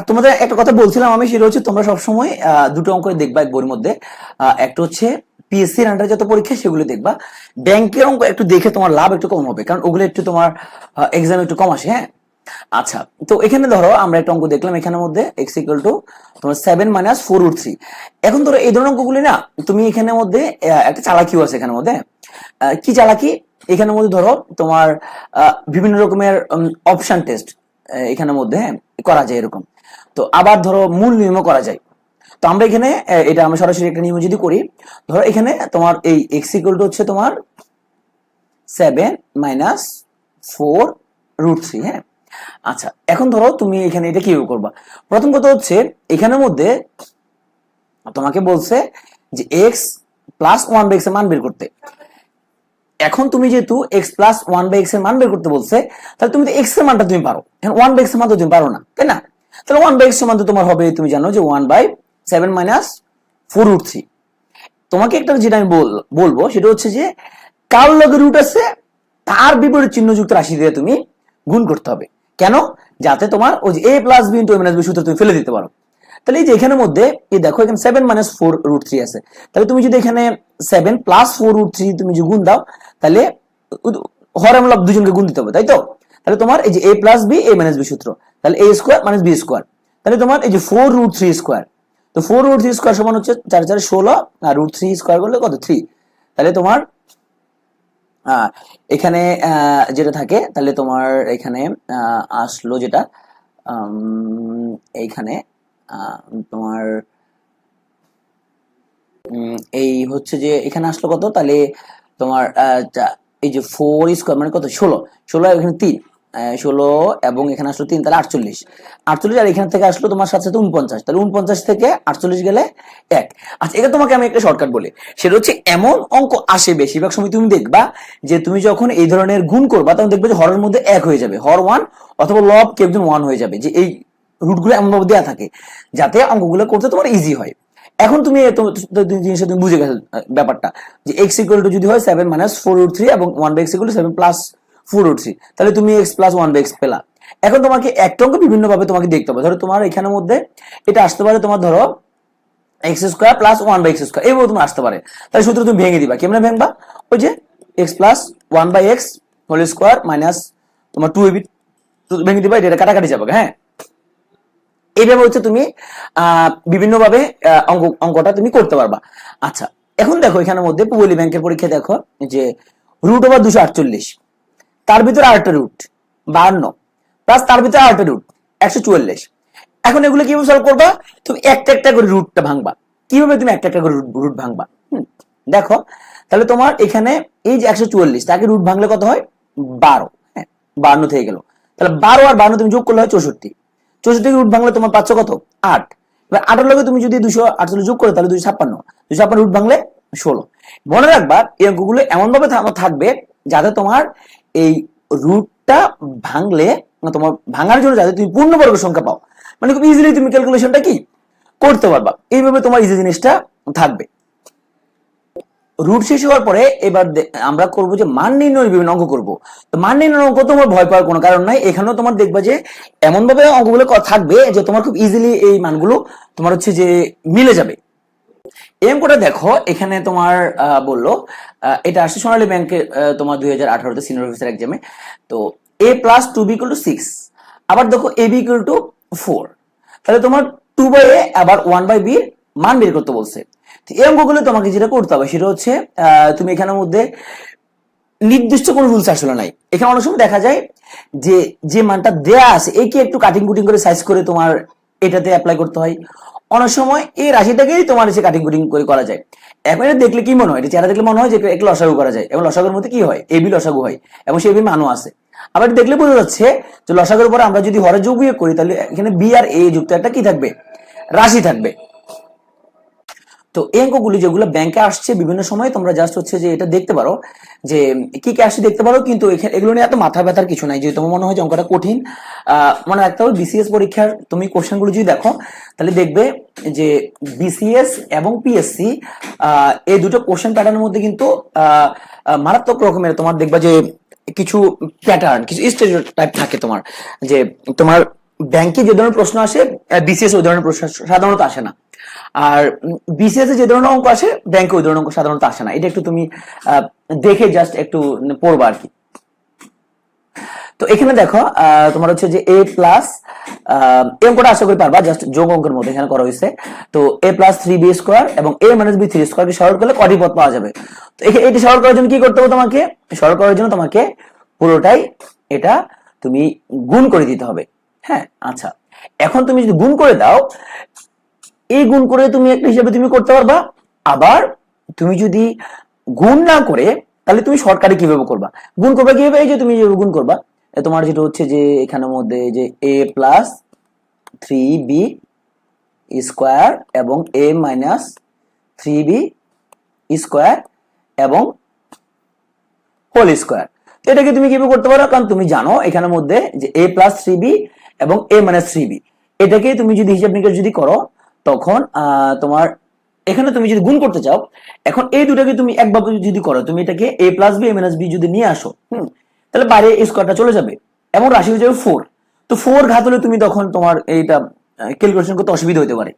[SPEAKER 1] তোমাদের একটা কথা বলছিলাম আমি, সেটা হচ্ছে তোমরা সবসময় দুটো অঙ্ক দেখবা এক বইয়ের মধ্যে। একটা হচ্ছে পিএসসি এর আন্ডারে যত পরীক্ষা সেগুলো দেখবা। ব্যাংকের অঙ্ক একটু দেখে তোমার লাভ একটু কম হবে, কারণ ওগুলো একটু তোমার এক্সাম একটু কম আসে। হ্যাঁ, আচ্ছা, তো এখানে ধরো আমরা একটা অঙ্ক দেখলাম, এখানের মধ্যে x ইকুয়াল টু তোমার 7 মাইনাস 4√3। এখন ধরো এই ধরনের অঙ্কগুলি না, তুমি এখানের মধ্যে একটা চালাকিও আছে এখানের মধ্যে। কি চালাকি? এখানের মধ্যে ধরো তোমার বিভিন্ন রকমের অপশন টেস্ট এখানের মধ্যে করা যায় এরকম। তো আবার ধরো মূল নিয়মও করা যায়। তো আমরা এখানে এটা আমরা সরাসরি একটা নিয়ম যদি করি, ধরো এখানে তোমার এই x ইকুয়াল টু হচ্ছে তোমার 7 মাইনাস 4√3। হ্যাঁ, আচ্ছা, এখন ধরো তুমি এখানে এটা কিভাবে করবা? প্রথম কথা হচ্ছে এখানের মধ্যে তোমাকে বলছে যে x প্লাস 1/x এর মান বের করতে। এখন তুমি যেহেতু x প্লাস 1/x এর মান বের করতে বলছে, তাহলে তুমি তো x এর মানটা তুমি পারো, এখন 1/x এর মান তো তুমি পারো না, তাই না? তাহলে 1/x এর মান তো তোমার হবে, তুমি জানো যে 1/7 মাইনাস 4√3। তোমাকে একটা যেটা আমি বলবো সেটা হচ্ছে যে কার লগে রুট আছে তার বিপরীত চিহ্নযুক্ত রাশি দিয়ে তুমি গুণ করতে হবে। কেন? যাতে তোমার ওই যে a plus b into a minus b সূত্র তুমি ফেলে দিতে পারো। তাহলে এই যে এখানের মধ্যে এই দেখো এখানে 7 মাইনাস 4√3 আছে, তাহলে তুমি যদি এখানে 7 প্লাস 4√3 তুমি যদি গুণ দাও, তাহলে হর এবং লব দুজনকে গুণ দিতে হবে, তাই তো? তাহলে তোমার এই যে a plus b a minus b সূত্র, তাহলে a square minus b square, তাহলে তোমার এই যে 4√3 স্কোয়ার, তো 4√3 স্কোয়ার সমান হচ্ছে 4 4 16, আর √3 স্কোয়ার করলে কত 3। তাহলে তোমার এখানে যেটা থাকে, তাহলে তোমার এখানে আসলো যেটা এইখানে তোমার এই হচ্ছে যে এখানে আসলো কত, তাহলে তোমার এই যে 4 স্কোয়ার মানে কত 16, 16 এখানে 3, 16 এবং এখানে আসলো 3, তাহলে 48, 48 আর এখান থেকে আসলো তোমার সাথে সাথে 49, তাহলে 49 থেকে 48 গেলে 1। আচ্ছা, এটা তোমাকে আমি একটা শর্টকাট বলি, সেটা হচ্ছে এমন অঙ্ক আসে বেশিরভাগ সময় তুমি দেখবা যে তুমি যখন এই ধরনের গুণ করবা তখন দেখবে যে হরের মধ্যে 1 হয়ে যাবে, হর 1 অথবা লব কেউ 1 হয়ে যাবে, যে এই রুটগুলো এমন ভাবে দেওয়া থাকে যাতে অঙ্কগুলো করতে তোমার ইজি হয়। এখন তুমি জিনিসটা তুমি বুঝে গেছো ব্যাপারটা, যে x ইকুয়াল টু যদি হয় 7 মাইনাস 4√3 এবং 1/x ইকুয়াল টু 7 প্লাস 4√3, তাহলে তুমি x প্লাস 1/x পেলা। এখন তোমাকে একটা অঙ্ক বিভিন্ন ভাবে তোমাকে দেখতে হবে। ধরো তোমার এখানের মধ্যে এটা আসতে পারে তোমার ধরো x square plus 1/x square, এইভাবে তুমি আসতে পারে। তাহলে সূত্র তুমি ভেঙে দিবা, কেমনে ভাঙবা? ওই যে x plus 1/x whole square minus তোমার 2ab ভেঙে দিবা, এটা কাটাকাটি যাবে। হ্যাঁ, এইভাবে হচ্ছে তুমি বিভিন্নভাবে অঙ্কটা তুমি করতে পারবা। আচ্ছা, এখন দেখো এখানের মধ্যে পূবলী ব্যাংকের পরীক্ষা দেখো যে রুট ওভার 248, তার ভিতরে আরেকটা রুট 52, প্লাস তার ভিতরে আরেকটা রুট 144। এখন এগুলো কিভাবে সলভ করবা? তুমি একটা একটা করে রুটটা ভাঙবা। কিভাবে তুমি একটা একটা করে রুট ভাঙবা? দেখো, তাহলে তোমার এখানে এই যে 144 তাকে রুট ভাঙলে কত হয় 12। হ্যাঁ, 52 থেকে গেল, তাহলে 12 আর 52 তুমি যোগ করলে হয় 64, 64 রুট ভাঙলে তোমার পাচ্ছ কত 8। এবার 8 এর লগে তুমি যদি 248 যোগ করো তাহলে 256, 256 রুট ভাঙলে 16। মনে রাখবা এই অঙ্কগুলো এমন ভাবে থাকবে যাতে তোমার এই রুটটা ভাঙলে তোমার ভাঙার জন্য যাতে তুমি পূর্ণবর্গ সংখ্যা পাও, মানে খুব ইজিলি তুমি ক্যালকুলেশনটা কি করতে পারবা। এইভাবে তোমার ইজি জিনিসটা থাকবে। রুট শেষ হওয়ার পরে এবার আমরা করব যে মান নির্ণয়ের বিভিন্ন অঙ্ক করব। তো মান নির্ণয়ের অঙ্ক তোমার ভয় পাওয়ার কোনো কারণ নাই, এখানেও তোমার দেখবা যে এমন ভাবে অঙ্কগুলো থাকবে যে তোমার খুব ইজিলি এই মানগুলো তোমার হচ্ছে যে মিলে যাবে। এই অঙ্কটা দেখো, এখানে তোমার বললো এটা আসছে সোনালী ব্যাংকে তোমার 2018-তে সিনিয়র অফিসার এক্সামে। তো a plus 2b equal to 6, আবার দেখো ab ইকুয়াল টু 4, তাহলে তোমার 2/a আবার 1/b এর মান বের করতে বলছে। এই অঙ্কগুলো তোমাকে যেটা করতে হবে সেটা হচ্ছে তুমি এখানের মধ্যে নির্দিষ্ট কোনো রুলস আসলে নাই। এখানে অনেক সময় দেখা যায় যে যে মানটা দেয়া আছে একে একটু কাটিং কুটিং করে সাইজ করে তোমার এটাতে অ্যাপ্লাই করতে হয়। অনেক সময় এই রাশিটাকেই তোমার এসে কাটিং কুটিং করে করা যায়। এখন এটা দেখলে কি মনে হয়, এটা চেহারা দেখলে মনে হয় যে একটা লসাগু করা যায়, এবং লসাগুর মধ্যে কি হয় এবি লসাগু হয়, এবং সেই মানও আছে। আবার দেখলে বোঝা যাচ্ছে যে লসাগুর পরে আমরা যদি হরে যোগ বিয়োগ করি তাহলে এখানে বি আর এ যুক্ত একটা কি থাকবে রাশি থাকবে। তো তো এই অঙ্কগুলি যেগুলো ব্যাংকে আসছে বিভিন্ন সময় তোমরা জাস্ট হচ্ছে যে এটা দেখতে পারো যে কি কি আসছে দেখতে পারো, কিন্তু এগুলো নিয়ে এত মাথা ব্যথার কিছু নাই। যদি তোমার মনে হয় যে অঙ্কটা কঠিন, মনে রাখতে হবে বিসিএস পরীক্ষার তুমি কোশ্চেনগুলো যদি দেখো তাহলে দেখবে যে বিসিএস এবং পিএসসি এই দুটো কোশ্চেন প্যাটার্নের মধ্যে কিন্তু মারাত্মক রকমের তোমার দেখবা যে কিছু প্যাটার্ন, কিছু স্টেরিওটাইপ থাকে তোমার, যে তোমার ব্যাংকে যে ধরনের প্রশ্ন আসে বিসিএস ওই ধরনের প্রশ্ন সাধারণত আসে না, আর বিসিএস এ যে ধরনের অঙ্ক আসে ব্যাংকে ওই ধরনের অঙ্ক সাধারণত আসে না। এটা একটু তুমি দেখে জাস্ট একটু পড়বা আর কি। তো এখানে দেখো তোমার হচ্ছে যে এ প্লাস এই অঙ্কটা আশা করি পারবা, জাস্ট যোগ অঙ্কের মধ্যে এখানে করা হয়েছে। তো এ প্লাস 3b স্কোয়ার এবং এ মাইনাস বি 3 স্কোয়ার কে সরল করলে কটি পদ পাওয়া যাবে। তো এটি সরল করার জন্য কি করতে হবে, তোমাকে সরল করার জন্য তোমাকে পুরোটাই এটা তুমি গুণ করে দিতে হবে। হ্যাঁ, আচ্ছা, এখন তুমি যদি গুণ করে দাও, এই গুণ করে তুমি একটা হিসাবে তুমি করতে পারবা। আবার তুমি যদি গুণ না করে তাহলে তুমি শর্টকাটে কিভাবে করবা, গুণ করবা কিভাবে, এই যে তুমি যেভাবে গুণ করবা তোমার যেটা হচ্ছে যে এখানের মধ্যে যে এ প্লাস 3b স্কোয়ার এবং এ মাইনাস 3b স্কোয়ার এবং হোল স্কোয়ার। তো এটাকে তুমি কিভাবে করতে পারো, কারণ তুমি জানো এখানের মধ্যে যে এ প্লাস 3b এবং এ মাইনাস 3b, এটাকে তুমি যদি হিসাব নিকাশ যদি করো তখন তোমার এখানে তুমি যদি গুণ করতে চাও, এখন এই দুটাকে তুমি একভাবে যদি করো, তুমি এটাকে এ plus B A minus B যদি নিয়ে আসো, তাহলে বাইরে স্কোয়ারটা চলে যাবে এবং রাশি হয়ে যাবে 4। তো 4 ঘাত হলে তুমি তখন তোমার এইটা ক্যালকুলেশন করতে অসুবিধা হতে পারে।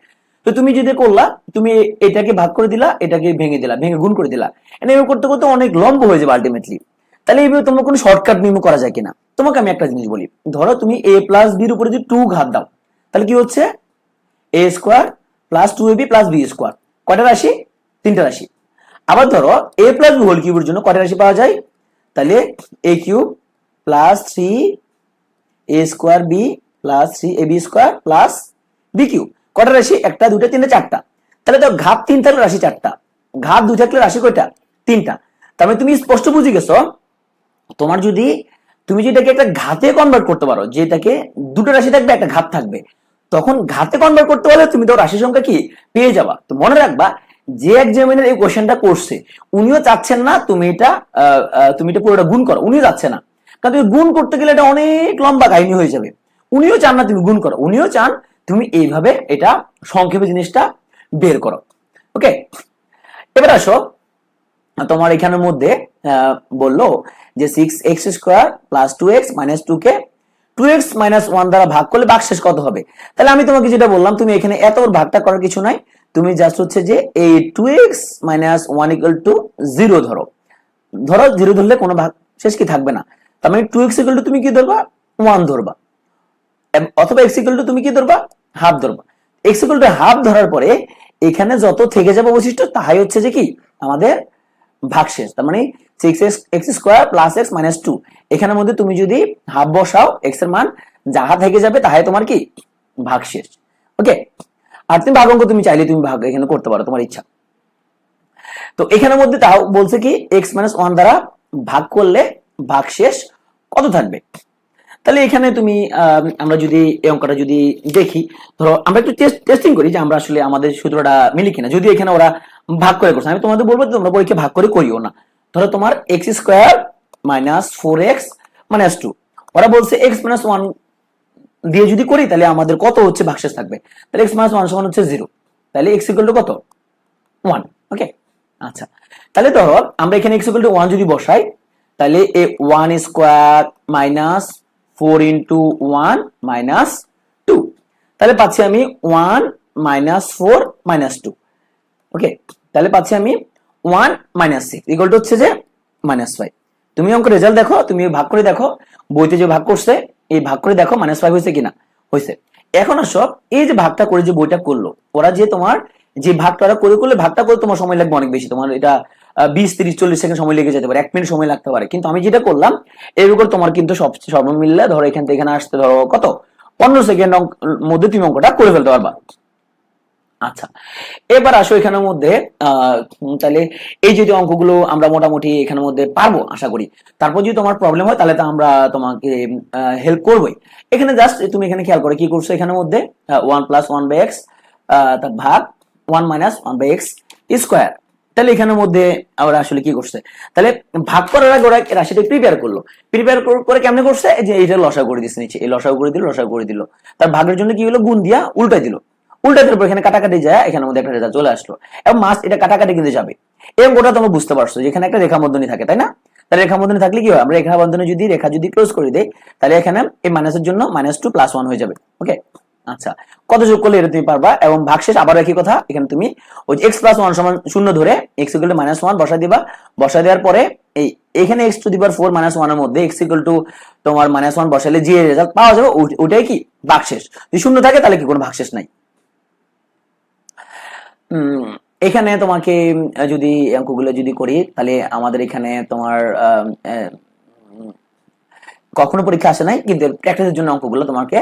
[SPEAKER 1] তো তুমি যেটা করলা, তুমি এটাকে ভাগ করে দিলা, এটাকে ভেঙে দিলা, ভেঙে গুণ করে দিলা, এভাবে করতে করতে অনেক লম্ব হয়ে যাবে আলটিমেটলি। তাহলে এইভাবে তোমার কোনো শর্টকাট নিয়ম করা যায় কিনা, তোমাকে আমি একটা জিনিস বলি। ধরো তুমি এ প্লাস বির উপরে যদি 2 ঘাত দাও, তাহলে কি হচ্ছে a square plus 2ab plus b square, কয়টা রাশি, 3টা রাশি। আবার ধরো এ প্লাস বি হোল কিউবের জন্য কয়টা রাশি পাওয়া যায়, তাহলে a cube plus 3 a square b plus 3ab square plus b cube, কয়টা রাশি, 1টা 2টা 3টা 4টা। তাহলে তো ঘাত 3 থাকলে রাশি 4টা, ঘাত 2 থাকলে রাশি কয়টা, 3টা। তার মানে তুমি স্পষ্ট বুঝে গেছো, তোমার যদি তুমি যেটাকে একটা ঘাতে কনভার্ট করতে পারো, যেটাকে দুটো রাশি থাকবে একটা ঘাত থাকবে, তখন ঘাতে কনভার্ট করতে পারলে তুমি তো রাশি সংখ্যা কি পেয়ে যাবা। তো মনে রাখবা যে এক্সামিনার এই কোশ্চেনটা করছে উনিও চাচ্ছেন না তুমি এটা পুরোটা গুণ করো, উনিও চাচ্ছে না, কারণ তুমি গুণ করতে গেলে এটা অনেক লম্বা কাহিনী হয়ে যাবে। উনিও চান না তুমি গুণ করো, উনিও চান তুমি এইভাবে এটা সংক্ষেপে জিনিসটা বের করো। ওকে, এবার আসো, তোমার এখানের মধ্যে বললো যে 6x square plus 2x minus 2 কে 2x মাইনাস 1 দ্বারা ভাগ করলে ভাগশেষ কত হবে। তাহলে আমি তোমাকে যেটা বললাম, তুমি এখানে এত ভাগটা করার কিছু নাই, তুমি জাস্ট হচ্ছে যে এই 2x মাইনাস 1 ইকুয়াল টু 0 ধরো, 0 ধরলে কোনো ভাগ শেষ কি থাকবে না, তার মানে 2x ইকুয়াল টু তুমি কি ধরবা, 1 ধরবা, অথবা x ইকুয়াল টু তুমি কি ধরবা, হাফ ধরবা। x ইকুয়াল টু হাফ ধরার পরে এখানে যত থেকে যাবে অবশিষ্ট তাহাই হচ্ছে যে কি আমাদের ভাগশেষ। তার মানে 6x square plus x minus 2, এখানের মধ্যে তুমি যদি হাফ বসাও x এর মান যাহা থেকে যাবে তাহাই তোমার কি ভাগশেষ। ওকে, আর তুমি ভাগ অঙ্ক তুমি চাইলে তুমি ভাগ এখানে করতে পারো তোমার ইচ্ছা। তো এখানের মধ্যে তাও বলছে কি x মাইনাস 1 দ্বারা ভাগ করলে ভাগশেষ কত থাকবে। তাহলে এখানে তুমি আমরা যদি এই অঙ্কটা যদি দেখি, ধরো আমরা একটু টেস্টিং করি যে আমরা আসলে আমাদের সূত্রটা মিলি কিনা। যদি এখানে ওরা ভাগ করে করছে, আমি তোমাদের বলবো তোমরা পরীক্ষা ভাগ করে করিও না। ধরো তোমার x square minus 4x minus 2, ওরা বলছে x মাইনাস 1 দিয়ে যদি করি তাহলে আমাদের কত হচ্ছে ভাগশেষ থাকবে, তাহলে x মাইনাস 1 সমান হচ্ছে 0, তাহলে x ইকুয়াল টু কত 1। ওকে, আচ্ছা, তাহলে ধরো আমরা এখানে x ইকুয়াল টু 1 যদি বসাই, তাহলে এ 1 স্কোয়ার মাইনাস 4 ইন্টু 1 মাইনাস 2, তাহলে পাচ্ছি আমি 1 মাইনাস 4 মাইনাস 2। ওকে, তাহলে পাচ্ছি আমি 1 মাইনাস 6 ইকুয়াল টু হচ্ছে যে মাইনাস 5। তুমি অঙ্ক রেজাল্ট দেখো, তুমি ভাগ করে দেখো, বইতে যে ভাগ করছে এই ভাগ করে দেখো মাইনাস 5 হয়েছে কিনা, হয়েছে। এখন আসো এই যে ভাগটা করে যে বইটা করলো ওরা, যে তোমার যে ভাগটা করলে ভাগটা করে তোমার সময় লাগবে অনেক বেশি, তোমার এটা 20-30-40 সেকেন্ড সময় লেগে যেতে পারে, 1 মিনিট সময় লাগতে পারে। কিন্তু আমি যেটা করলাম এর উপর তোমার কিন্তু সব মিললে ধরো এখান থেকে এখানে আসতে ধরো কত 15 সেকেন্ড মধ্যে তুমি অঙ্কটা করে ফেলতে পারবা। আচ্ছা, এবার আসো এখানের মধ্যে তাহলে এই যে অঙ্কগুলো আমরা মোটামুটি এখানের মধ্যে পারবো আশা করি। তারপর যদি তোমার প্রবলেম হয় তাহলে তো আমরা তোমাকে হেল্প করবোই। এখানে জাস্ট তুমি এখানে খেয়াল করে কি করছো, এখানের মধ্যে 1 প্লাস 1 বাই এক্স তার ভাগ 1 মাইনাস 1 বাই এক্স, স্কোয়ার। তাহলে এখানের মধ্যে আমরা আসলে কি করছে, তাহলে ভাগ করার আগে ওরা রাশিটা প্রিপেয়ার করলো, প্রিপেয়ার করে কেমনে করছে, যে এইটা লসাগু করে দিচ্ছে নিচে, এই লসাগু করে দিল, লসাগু করে দিল, তার ভাগের জন্য কি হলো, গুণ দিয়া উল্টাই দিল, উল্টাই দেওয়ার পর এখানে কাটাকাটি যায়, এখানের মধ্যে একটা রেজাল্ট চলে আসলো, এবং মাস এটা কাটাকাটি কিন্তু যাবে। এবং ওটা তোমরা বুঝতে পারছো যে এখানে একটা রেখা বন্ধনী থাকে, তাই না? তাহলে রেখা বন্ধনী থাকলে কি হয়, আমরা রেখা বন্ধনী যদি রেখা যদি ক্লোজ করে দেই, তাহলে এখানে এই মাইনাসের জন্য -2 +1 হয়ে যাবে। ওকে, আচ্ছা, কত যোগ করলে এটা তুমি পারবা, এবং ভাগশেষ আবার একই কথা, এখানে তুমি ওই x + 1 = 0 ধরে x = -1 বসাই দিবা, বসাই দেওয়ার পরে এই এখানে x⁴ - 1 এর মধ্যে x তোমার -1 বসাইলে যে রেজাল্ট পাওয়া যাবে ওটাই কি ভাগশেষ। যদি শূন্য থাকে তাহলে কি কোনো ভাগশেষ নাই। এখানে তোমাকে যদি অঙ্কগুলো যদি করি, তাহলে আমাদের এখানে তোমার কখনো পরীক্ষা আসে নাই, কিন্তু প্র্যাকটিসের জন্য অঙ্কগুলো তোমাকে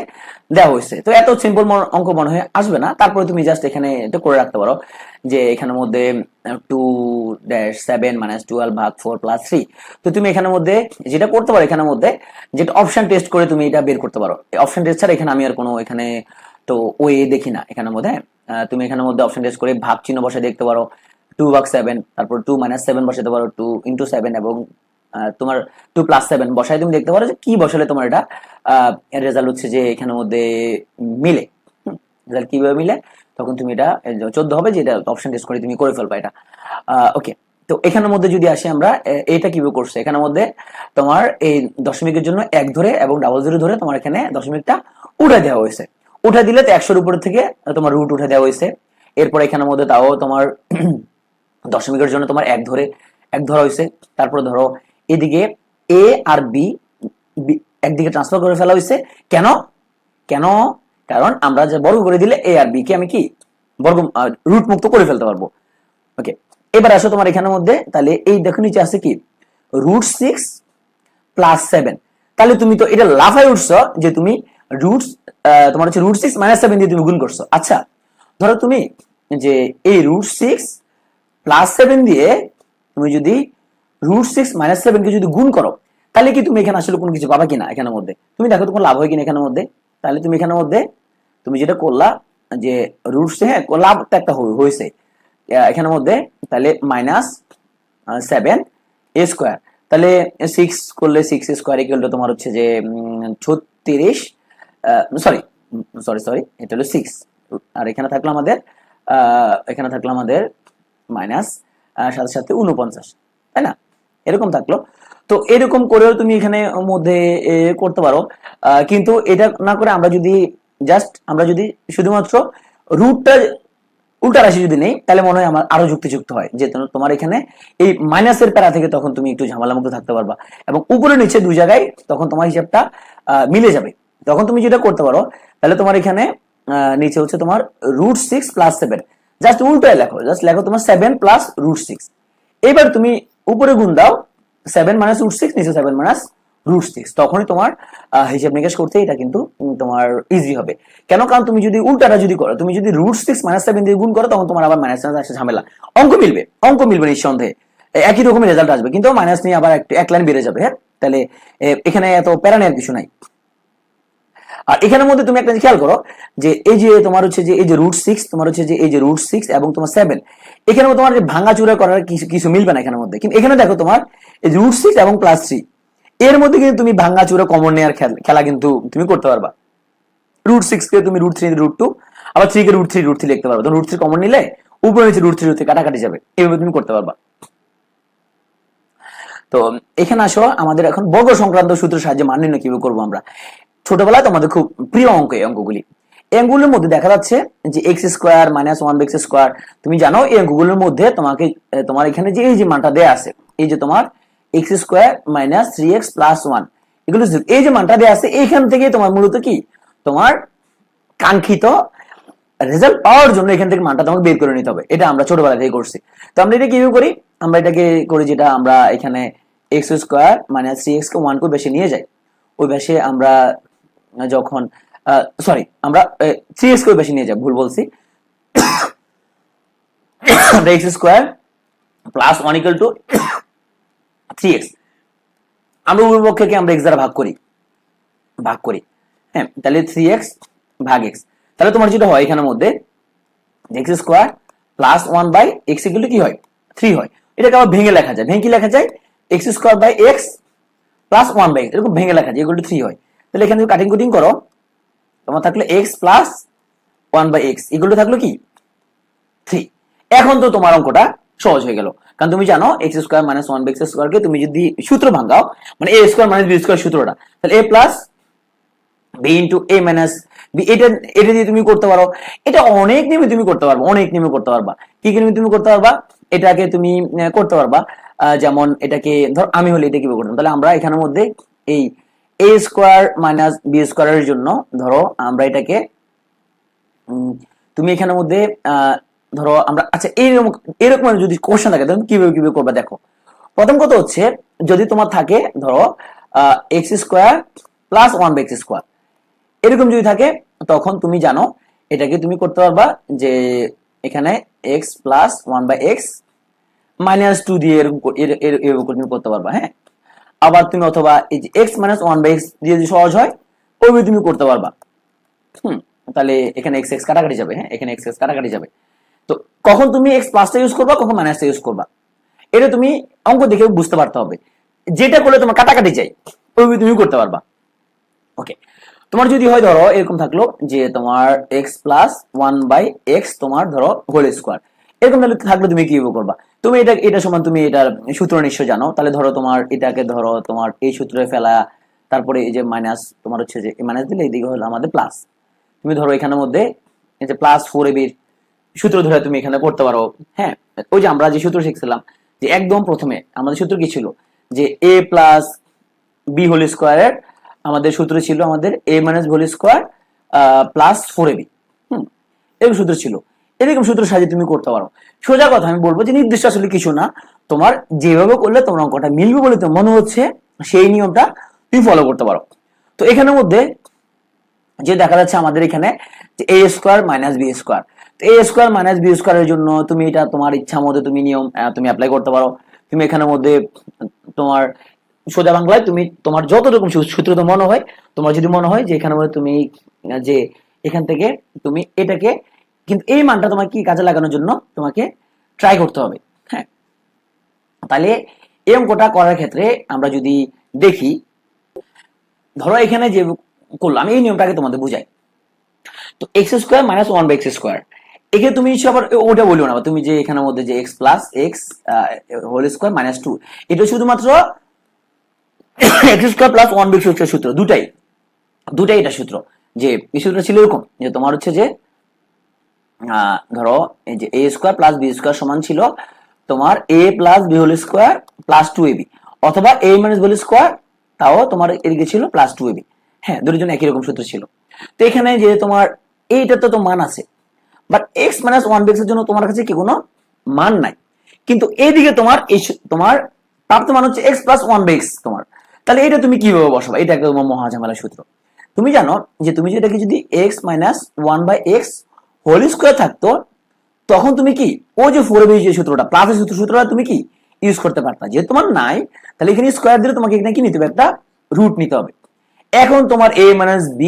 [SPEAKER 1] দেওয়া হয়েছে। তো এত সিম্পল অঙ্ক মনে হয় আসবে না, তারপরে তুমি জাস্ট এখানে এটা করে রাখতে পারো যে এখানের মধ্যে 2-7 - 12 ভাগ 4 + 3। তো তুমি এখানের মধ্যে যেটা করতে পারো, এখানের মধ্যে যেটা অপশন টেস্ট করে তুমি এটা বের করতে পারো। অপশন টেস্ট ছাড়া এখানে আমি আর কোনো এখানে তো ওয়ে দেখি না এখানের মধ্যে। তুমি এখানের মধ্যে অপশন টেস্ট করে ভাগ চিহ্ন বসে দেখতে পারো, 2 ভাগ 7, তারপর 2 - 7 বসাতে পারো, 2 × 7, এবং তোমার 2 + 7 বসায় তুমি দেখতে পারো যে কি বসালে তোমার এটা রেজাল্ট হচ্ছে যে এখানের মধ্যে মিলে। রেজাল্ট কিভাবে মিলে, তখন তুমি এটা 14 হবে, যে এটা অপশন টেস্ট করে তুমি করে ফেলবা এটা। ওকে, তো এখানের মধ্যে যদি আসি আমরা, এটা কিভাবে করছে, এখানের মধ্যে তোমার এই দশমিকের জন্য 1 ধরে এবং ডাবল জিরো ধরে তোমার এখানে দশমিকটা উঠে দেওয়া হয়েছে। উঠে দিলে তো 100-এর উপর থেকে তোমার রুট উঠে দেওয়া হয়েছে। এরপর এখানের মধ্যে তাও তোমার দশমিকের জন্য তোমার 1 ধরা হয়েছে। তারপর ধরো এদিকে এ আর বি একদিকে ট্রান্সফার করে ফেলা হয়েছে। কেন কেন কারণ আমরা যে বর্গ করে দিলে এ আর বি কে আমি কি বর্গ রুট মুক্ত করে ফেলতে পারবো। ওকে, এবার আসো তোমার এখানের মধ্যে, তাহলে এই দেখো নিচে আছে কি √6 + 7। তাহলে তুমি তো এটা লাফায় উঠছো যে তুমি তোমার হচ্ছে √6 - 7 দিয়ে তুমি গুণ করছো। আচ্ছা, ধরো তুমি যে এই √6 + 7 দিয়ে তুমি যদি √6 - 7 কে যদি গুণ করো, তাহলে কি তুমি এখানে আসলে কোনো কিছু পাবা কিনা এখানের মধ্যে, তুমি দেখো তোমার লাভ হয় কিনা এখানের মধ্যে। তাহলে তুমি এখানের মধ্যে তুমি যেটা করলা যে হ্যাঁ লাভ তো একটা হয়েছে এখানের মধ্যে, তাহলে -7a², তাহলে 6 করলে 6² তোমার হচ্ছে যে 36, সরি সরি সরি এটা হলো 6, আর এখানে থাকলো আমাদের মাইনাস সাথে সাথে 49, তাই না? এরকম থাকলো। তো এরকম করেও তুমি এখানে মধ্যে করতে পারো, কিন্তু এটা না করে আমরা যদি শুধুমাত্র রুটটা উল্টা রাশি যদি নেই, তাহলে মনে হয় আমার আরো যুক্তিযুক্ত হয়, যে তোমার এখানে এই মাইনাসের প্যারা থেকে তখন তুমি একটু ঝামেলা মুক্ত থাকতে পারবা, এবং উপরে নিচে দুই জায়গায় তখন তোমার হিসাবটা মিলে যাবে। তখন তুমি যেটা করতে পারো, তাহলে তোমার এখানে নিচে হচ্ছে তোমার √6 + 7, জাস্ট উল্টায় লেখো, তোমার 7 + √6। এবার তুমি উপরে গুণ দাও 7 - √6, নিচে 7 - √6, তখনই তোমার হিসাব নিকাশ করতে এটা কিন্তু তোমার ইজি হবে। কেন, কারণ তুমি যদি উল্টাটা যদি করো, তুমি যদি √6 - 7 দিয়ে গুণ করো, তখন তোমার আবার মাইনাস আসে ঝামেলা। অঙ্ক মিলবে নিঃসন্দেহে, একই রকমের রেজাল্ট আসবে, কিন্তু মাইনাস নিয়ে আবার এক লাইন বেড়ে যাবে। হ্যাঁ, তাহলে এখানে এত প্যারা নেওয়ার কিছু নাই। আর এখানের মধ্যে তুমি একটা খেয়াল করো যে এই যে তোমার হচ্ছে যে এই যে √6, তোমার হচ্ছে যে এই যে √6 এবং তোমার 7, এখানে তোমার ভাঙাচুরা করার কিছু মিলবে না এখানের মধ্যে। কিন্তু এখানে দেখো তোমার এই √6 এবং +3 এর মধ্যে কিন্তু তুমি ভাঙাচুরা কমন নেওয়ার খেলা কিন্তু তুমি করতে পারবা। √6 কে তুমি √3 √2, আবার 3 কে √3 লিখতে পারবা। তো √3 কমন নিলে উপরে নিচে √3 কাটাকাটি যাবে, এইভাবে তুমি করতে পারবা। তো এখানে আসো, আমাদের এখন বর্গ সংক্রান্ত সূত্রের সাহায্যে মান নির্ণয় কিভাবে করবো আমরা। ছোটবেলায় তোমাদের খুব প্রিয় অঙ্ক এই অঙ্কগুলি। এই অঙ্কগুলির মধ্যে দেখা যাচ্ছে যে x² - 1x², তুমি জানো এই অঙ্কগুলোর মধ্যে তোমার এখানে যে এই যে মানটা দেয়া আছে, এই যে তোমার x² - 3x + 1, এগুলো এই যে মানটা দেয়া আছে, এইখান থেকে তোমার মূলত কি তোমার কাঙ্ক্ষিত রেজাল্ট পাওয়ার জন্য এখান থেকে মানটা তোমাকে বের করে নিতে হবে। এটা আমরা ছোটবেলা থেকে করছি। তো আমরা এটা কিভাবে করি, আমরা এটাকে করি যেটা আমরা এখানে x² - 3x কে 1 করে বেশি নিয়ে যাই, ওই বেশি আমরা যখন আমরা 3x কে বেশি নিয়ে যাই, ভুল বলছি, x² + 1 = 3x, আমরা উভয় পক্ষকে আমরা x দ্বারা ভাগ করি। হ্যাঁ, তাহলে 3x ভাগ x, তাহলে তোমার যেটা হয় এখানের মধ্যে x² plus 1/x equal to কি হয় 3 হয়। এটাকে আবার ভেঙে লেখা যায়, ভেঙে কি লেখা যায় x² প্লাস 1/x এরকম ভেঙে লেখা যায় ইকুয়াল টু 3 হয়। তাহলে এখানে যদি কাটিং কুটিং করো তোমার থাকলো x plus 1/x equal to থাকলো কি 3। এখন তো তোমার অঙ্কটা সহজ হয়ে গেল, কারণ তুমি জানো x² - 1/x² কে তুমি যদি সূত্র ভাঙাও মানে a² - b² সূত্রটা, তাহলে a plus b into a minus b, এটা দিয়ে তুমি করতে পারো। এটা অনেক নিয়মে তুমি করতে পারবা, অনেক নিয়মে করতে পারবা। কি কি নিয়মে তুমি করতে পারবা? এটাকে তুমি করতে পারবা যেমন এটাকে ধর আমি হলে এটা কিভাবে করতাম, তাহলে আমরা এখানের মধ্যে এই a² - b² এর জন্য ধরো আমরা এটাকে তুমি এখানের মধ্যে ধরো আমরা আচ্ছা এরকম এরকম যদি কোশ্চেন থাকে তাহলে কিভাবে কিভাবে করবা দেখো। প্রথম কথা হচ্ছে যদি তোমার থাকে ধরো x² প্লাস 1/x², এরকম যদি থাকে তখন তুমি জানো এটাকে তুমি করতে পারবা যে এখানে x প্লাস 1/x মাইনাস 2 দিয়ে এরকম তুমি করতে পারবা। হ্যাঁ, আবার তুমি অথবা এই যে x মাইনাস 1/x দিয়ে যদি সহজ হয় ওইভাবে তুমি করতে পারবা। তাহলে এখানে x x কাটাকাটি যাবে। হ্যাঁ, এখানে x x কাটাকাটি যাবে। তো কখন তুমি x প্লাসটা ইউজ করবা, কখন মাইনাসটা ইউজ করবা, এটা তুমি অঙ্ক দেখে বুঝতে পারতে হবে। যেটা করলে তোমার কাটাকাটি যায় ওইভাবে তুমি করতে পারবা। ওকে, তোমার যদি হয় ধরো এরকম থাকলো যে তোমার x প্লাস 1/x তোমার ধরো হোল স্কোয়ার, এরকম থাকলে তুমি কিভাবে করবা? তুমি এটা সমান তুমি এটার সূত্র নিশ্চয় জানো। তাহলে ধরো তোমার এটাকে ধরো তোমার এই সূত্রে ফেলা, তারপরে এই যে মাইনাস তোমার হচ্ছে যে মাইনাস দিলে এইদিকে হলো আমাদের প্লাস। তুমি ধরো এখানের মধ্যে এই যে প্লাস 4ab সূত্র ধরে তুমি এখানে করতে পারো। হ্যাঁ, ওই যে আমরা যে সূত্র শিখছিলাম যে একদম প্রথমে আমাদের সূত্র কি ছিল যে a প্লাস b হোল স্কোয়ারের আমাদের সূত্র ছিল আমাদের a minus whole square plus 4ab। এরকম সূত্র ছিল। এরকম সূত্র সাজিয়ে তুমি করতে পারো। সোজা কথা আমি বলবো যে নির্দিষ্ট আসলে কিছু না, তোমার যেভাবে করলে তোমার অঙ্কটা মিলবে বলে তো মনে হচ্ছে সেই নিয়মটা তুমি ফলো করতে পারো। তো এখানের মধ্যে যে দেখা যাচ্ছে আমাদের এখানে যে a² - b², তো a² - b² এর জন্য তুমি এটা তোমার ইচ্ছা মতো তুমি নিয়ম তুমি অ্যাপ্লাই করতে পারো। তুমি এখানের মধ্যে তোমার সোজা বাংলায় তুমি তোমার যত রকম সূত্র তো মনে হয়, তোমার যদি মনে হয় যে এখানে মধ্যে তুমি যে এখান থেকে তুমি এটাকে কিন্তু এই মানটা তোমাকে কি কাজে লাগানোর জন্য তোমাকে ট্রাই করতে হবে। হ্যাঁ, তাহলে এই অঙ্কটা করার ক্ষেত্রে আমরা যদি দেখি ধরো এখানে যে করলাম এই নিয়মটাকে তোমাদের বুঝাই। তো x² - 1/x², এখানে তুমি আবার ওটা বলিও না, তুমি যে এখানের মধ্যে যে x plus x whole square minus 2, এটা শুধুমাত্র x² প্লাস 1/x² সূত্র, দুটাই এটা সূত্র। যে এই সূত্রটা ছিল এরকম যে তোমার হচ্ছে যে ধরো এই যে a² প্লাস b² সমান ছিল তোমার a plus b whole square plus 2ab, অথবা a মাইনাস হোল স্কোয়ার তাও তোমার এদিকে ছিল প্লাস 2ab। হ্যাঁ, দুটোর জন্য একই রকম সূত্র ছিল। তো এখানে যে তোমার এইটা তো মান আছে, বাট x মাইনাস 1/x এর জন্য তোমার কাছে কি কোনো মান নাই, কিন্তু এইদিকে তোমার এই তোমার প্রাপ্ত মান হচ্ছে x প্লাস 1/x তোমার। তাহলে এটা তুমি কিভাবে বসাবো? এটা একটা তোমার মহাঝামেলার সূত্র। তুমি জানো যে তুমি যেটাকে যদি x minus 1/x whole square থাকতো তখন তুমি কি ওই যে 4ab যে সূত্রটা প্লাস সূত্রটা তুমি কি ইউজ করতে পারতা। যেহেতু তোমার নাই তাহলে এখানে স্কোয়ার দিলে তোমাকে এখানে কি নিতে হবে, একটা রুট নিতে হবে। এখন তোমার a minus b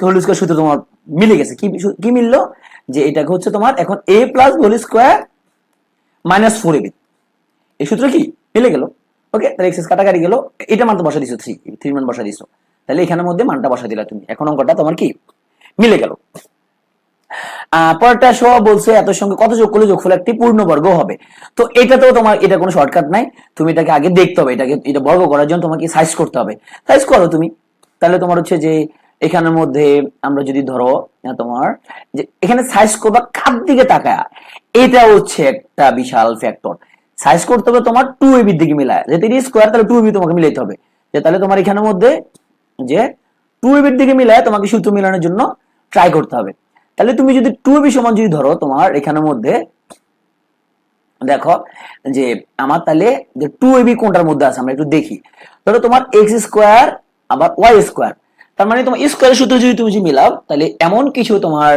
[SPEAKER 1] whole square সূত্র তোমার মিলে গেছে। কি মিললো যে এটা হচ্ছে তোমার এখন a plus whole square minus 4ab, এই সূত্র কি মিলে গেল। ওকে, তাহলে এক্স কাটাকাটি গেল, এটা মান তো বসা দিছো 3 মান বসা দিছো, তাহলে এখানের মধ্যে মানটা বসা দিলা তুমি, এখন অঙ্কটা তোমার কি মিলে গেল। পরেরটা সহ বলছে এত সঙ্গে কত যোগ করলে যোগফল একটি পূর্ণবর্গ হবে। তো এটা তো তোমার এটা কোনো শর্টকাট নাই, তুমি এটাকে আগে দেখতে হবে, এটা বর্গ করার জন্য তোমাকে সাইজ করতে হবে। সাইজ করো তুমি, তাহলে তোমার হচ্ছে যে এখানের মধ্যে আমরা যদি ধরো তোমার যে এখানে সাইজ করবা কার দিকে তাকায়, এটা হচ্ছে একটা বিশাল ফ্যাক্টর। সাইজ করতে হবে তোমার 2ab এর দিকে মিলায়, যেহেতু এটা স্কোয়ার তাহলে 2ab তোমাকে মিলাইতে হবে। যে তাহলে তোমার এখানের মধ্যে যে 2ab এর দিকে মিলায় তোমাকে সূত্র মিলানোর জন্য ট্রাই করতে হবে। তাহলে তুমি যদি 2ab সমান যদি ধরো তোমার এখানের মধ্যে দেখো যে আমার তাহলে যে 2ab কোনটার মধ্যে আছে আমরা একটু দেখি। ধরো তোমার x² আবার y², তার মানে তোমার স্কোয়ারের সূত্র যদি তুমি মিলাও তাহলে এমন কিছু তোমার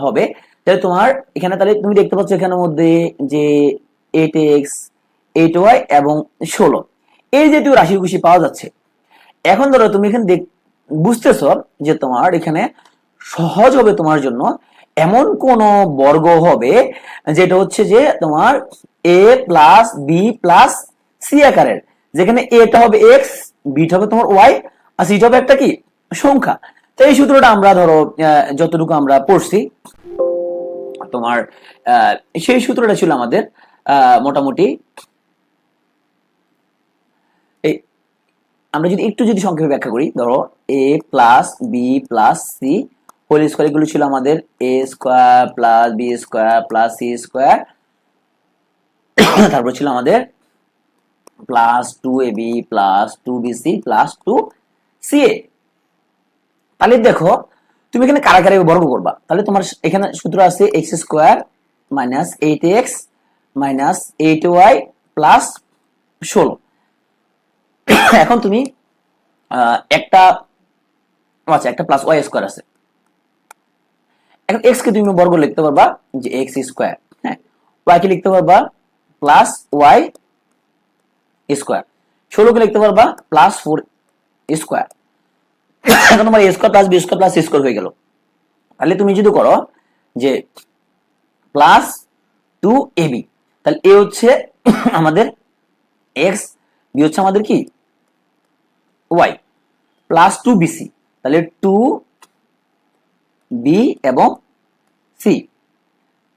[SPEAKER 1] হবে। তাহলে তোমার এখানে তাহলে তুমি দেখতে পাচ্ছ এখানের মধ্যে যে 8x 8y এবং 16 এই জাতীয় রাশি খুশি পাওয়া যাচ্ছে। এখন ধরো তুমি এখানে বুঝতেছ যে তোমার এখানে সহজ হবে তোমার জন্য এমন কোন বর্গ হবে যেটা হচ্ছে যে তোমার a plus b plus c আকারের, যেখানে এটা হবে এক্স, বিটা হবে তোমার ওয়াই, আর সিটা হবে একটা কি সংখ্যা। তো এই সূত্রটা আমরা ধরো যতটুকু আমরা পড়ছি তোমার সেই সূত্রটা ছিল আমাদের মোটামুটি এই, আমরা যদি একটু যদি সংক্ষেপে ব্যাখ্যা করি, ধরো a plus b plus c whole square, এগুলো ছিল আমাদের a square plus b square plus c square, তারপর ছিল আমাদের plus 2ab plus 2bc plus 2ca। তাহলে দেখো তুমি এখানে কারাকারি বর্গ করবা, তাহলে তোমার এখানে সূত্র আছে x square minus 8x minus 8y plus 16। এখন তুমি একটা আচ্ছা একটা প্লাস ওয়াই স্কয়ার আছে, এখন এক্স কে তুমি বর্গ লিখতে পারবা যে এক্স স্কয়ার, হ্যাঁ, ওয়াই কে লিখতে পারবা প্লাস ওয়াই স্কয়ার, 16 কে লিখতে পারবা প্লাস 4 স্কয়ার। এখন তোমার a square plus b square plus c square হয়ে গেল। তাহলে তুমি যদি করো যে প্লাস 2ab, তাহলে এ হচ্ছে আমাদের এক্স, বি হচ্ছে আমাদের কি ওয়াই, প্লাস 2bc, তাহলে 2b এবং সি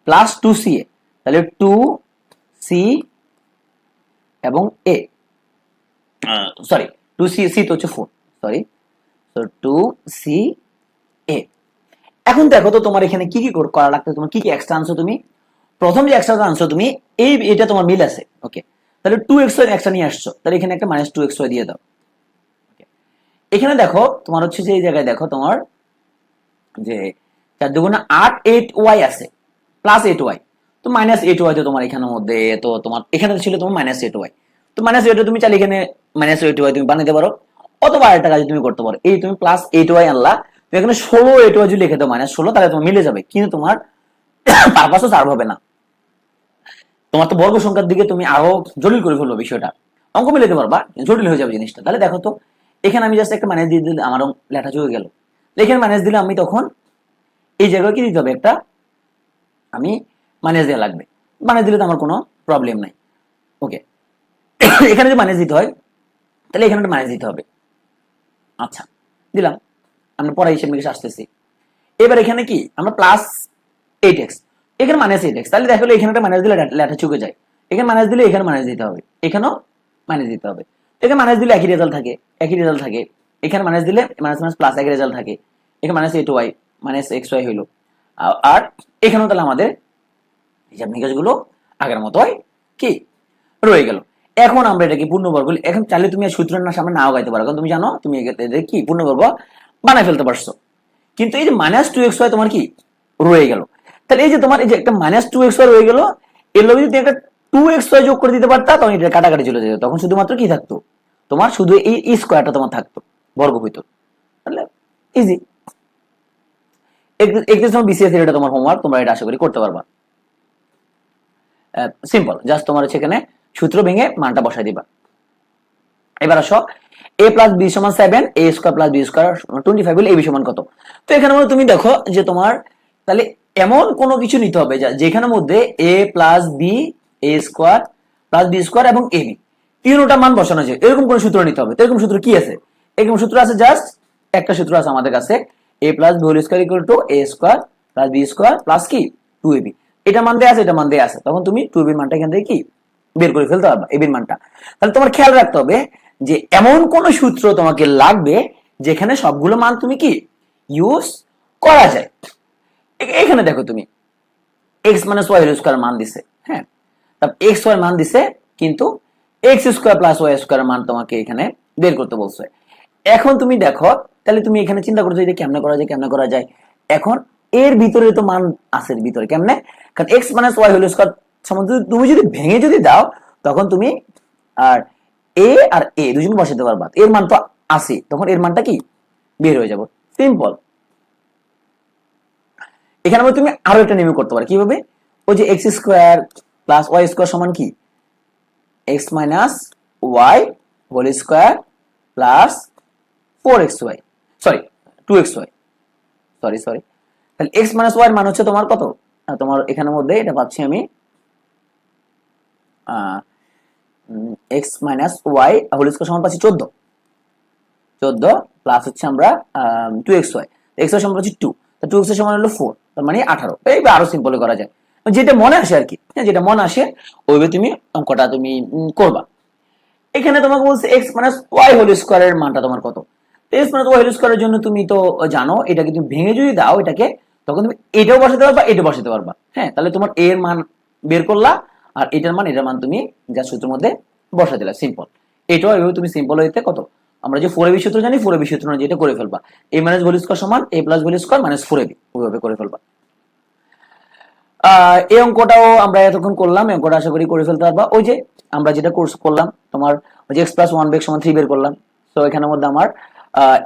[SPEAKER 1] প্লাস 2ca, তাহলে 2c এবং এ, সরি 2c, সি তো হচ্ছে 4, সরি, তো 2ca। এখন দেখো তো তোমার এখানে কি কি করা লাগবে, তোমার কি কি এক্সট্রা আনছো তুমি, প্রথম যে এক্সট্রা আনছো তুমি এই এটা তোমার মিল আছে, ওকে, তাহলে 2xy এক্সট্রা নিয়ে আসছো, তাহলে এখানে একটা মাইনাস 2xy দিয়ে দাও। এখানে দেখো তোমার হচ্ছে যে এই জায়গায় দেখো তোমার যে 4 দুগুণে 8 8y আছে প্লাস 8y, তো মাইনাস 8y তো তোমার এখানের মধ্যে, তো তোমার এখানে ছিল তোমার মাইনাস 8y, তো মাইনাস 8 তুমি চাইলে এখানে মাইনাস 8y তুমি বানাতে পারো, অথবা আরেকটা কাজ তুমি করতে পারো, এই তুমি প্লাস 8y আনলা, তুমি এখানে 16 8y যদি লিখে দাও মাইনাস 16, তাহলে তোমার মিলে যাবে, কিন্তু তোমার পারপাসও সার্ভ হবে না, তোমার তো বর্গ সংখ্যার দিকে তুমি আরো জটিল করে ফেলবো বিষয়টা, অঙ্ক মিলাতে পারবা জটিল হয়ে যাবে জিনিসটা। তাহলে দেখো তো এখানে আমি জাস্ট একটা মাইনাস দিয়ে দিলে আমার লেখা চলে গেল, এখানে মাইনাস দিলে আমি তখন এই জায়গায় কি দিতে হবে, একটা আমি মাইনাস দেওয়া লাগবে, মাইনাস দিলে তো আমার কোনো প্রবলেম নাই, ওকে। এখানে যদি মাইনাস দিতে হয় তাহলে এখানে মাইনাস দিতে হবে, আচ্ছা দিলাম, আমরা পরে হিসেব নিকেশ আসতেছি। এবার এখানে কি আমরা প্লাস 8x, এখানে মাইনাস 8x, তাহলে দেখো এখানে একটা মাইনাস দিলে লেখা চুকে যায়, এখানে মাইনাস দিলে এখানে মাইনাস দিতে হবে, এখানেও মাইনাস দিতে হবে, এখানে মাইনাস দিলে একই রেজাল্ট থাকে, একই রেজাল্ট থাকে, এখানে মাইনাস দিলে মাইনাস মাইনাস প্লাস একই রেজাল্ট থাকে, এখানে মাইনাস 8y মাইনাস xy হইলো, আর এখানেও তাহলে আমাদের হিসাব নিকাশ গুলো আগের মতোই কি রয়ে গেল। এখন আমরা এটাকে পূর্ণবর্গ, এখন চাইলে তুমি সূত্রের না সামনে নাও গাইতে পারো, কারণ তুমি জানো তুমি কি পূর্ণবর্গ বানাই ফেলতে পারছো, কিন্তু এই যে মাইনাস 2xy তোমার কি রয়ে গেল, তাহলে এই যে তোমার এই যে একটা মাইনাস 2xy রয়ে গেল, এর লগে যদি একটা 2xy যোগ করে দিতে পারতা, তখন এটা কাটাকাটি চলে যেত, তখন শুধুমাত্র কি থাকতো তোমার, শুধু এই স্কয়ারটা তোমার থাকতো, বর্গ হইতো, তাহলে ইজি। একটু সময় বিসিএস এটা তোমার হোমওয়ার্ক, তোমরা এটা আশা করি করতে পারবা, সিম্পল, জাস্ট তোমার হচ্ছে এখানে সূত্র ভেঙে মানটা বসাই দিবা। এবার আসো a প্লাস বি সমান 7, a square plus b square 25 হলে a বি সমান কত। তো এখানে মধ্যে তুমি দেখো যে তোমার তাহলে এমন কোনো কিছু নিতে হবে যেখানে মধ্যে a plus b, a square plus b square এবং ab তিনটা মান বসানো যায়, এরকম কোন সূত্র নিতে হবে। তো এরকম সূত্র কি আছে, এরকম সূত্র আছে, জাস্ট একটা সূত্র আছে আমাদের কাছে, a plus b whole square equal to a square plus b square plus কি 2ab, এটা মান দেয়া আছে, এটা মান দেয়া আছে, তখন তুমি 2ab এর মানটা এখান থেকে কি বের করে ফেলতে পারবা, ab এর মানটা। তাহলে তোমার খেয়াল রাখতে হবে যে এমন কোন সূত্র তোমাকে লাগবে যেখানে সবগুলো মান তুমি কি ইউজ করা যায়। এখানে দেখো তুমি x minus y whole square মান দিছে, হ্যাঁ, তারপর x y মান দিছে, কিন্তু x square plus y square মান তোমাকে এখানে বের করতে বলছে। এখন তুমি দেখো তাহলে তুমি এখানে চিন্তা করছো যে কেমনে করা যায়, কেমনে করা যায়। এখন এর ভিতরে তো মান আছে, ভিতরে কেমনে, কারণ x minus y whole square সমান তুমি যদি ভেঙে যদি দাও, তখন তুমি আর a আর a দুজন বসাতে পারবা, এর মান তো আছে, তখন এর মানটা কি বের হয়ে যাবে, সিম্পল। এখানে তুমি আরো একটা নিয়ম করতে পারো, কিভাবে, ওই যে x square plus y square সমান কি x minus y whole square plus 4xy, sorry 2xy, sorry তাহলে এক্স মাইনাস ওয়াই এর মান হচ্ছে তোমার কত, তোমার এখানের মধ্যে এটা পাচ্ছি আমি x minus y whole square সমান পাচ্ছি 14 প্লাস হচ্ছে আমরা 2xy, এক্স এর সমান পাচ্ছি 2, তো 2x এর সমান হলো 4, তার মানে 18। এইভাবে আরো সিম্পল করা যায়, যেটা মনে আসে আর কি, যেটা মনে আসে ওইভাবে তুমি অঙ্কটা তুমি করবা। এখানে তোমাকে বলছে x minus y whole square এর মানটা তোমার কত। এক্স মাইনাস ওয়াই হোল স্কয়ারের জন্য তুমি তো জানো এটাকে তুমি ভেঙে যদি দাও এটাকে, তখন তুমি এটাও বসাতে পারবা এটাও বসাতে পারবা। হ্যাঁ, তাহলে তোমার এ এর মান বের করলা আর এটার মান তুমি যা সূত্রের মধ্যে বসা দিলা, সিম্পল। এটাও এভাবে তুমি সিম্পল হইতে কত, আমরা যে 4ab সূত্র জানি 4ab সূত্র অনুযায়ী এটা করে ফেলবা, a মাইনাস হোল স্কয়ার সমান a plus whole square minus 4ab, ওইভাবে করে ফেলবা। এই অঙ্কটাও আমরা এতক্ষণ করলাম, এই অঙ্কটা আশা করি করে ফেলতে পারবা। ওই যে আমরা যেটা কোর্স করলাম তোমার ওই যে x plus one by x সমান 3 বের করলাম, তো এখানের মধ্যে আমার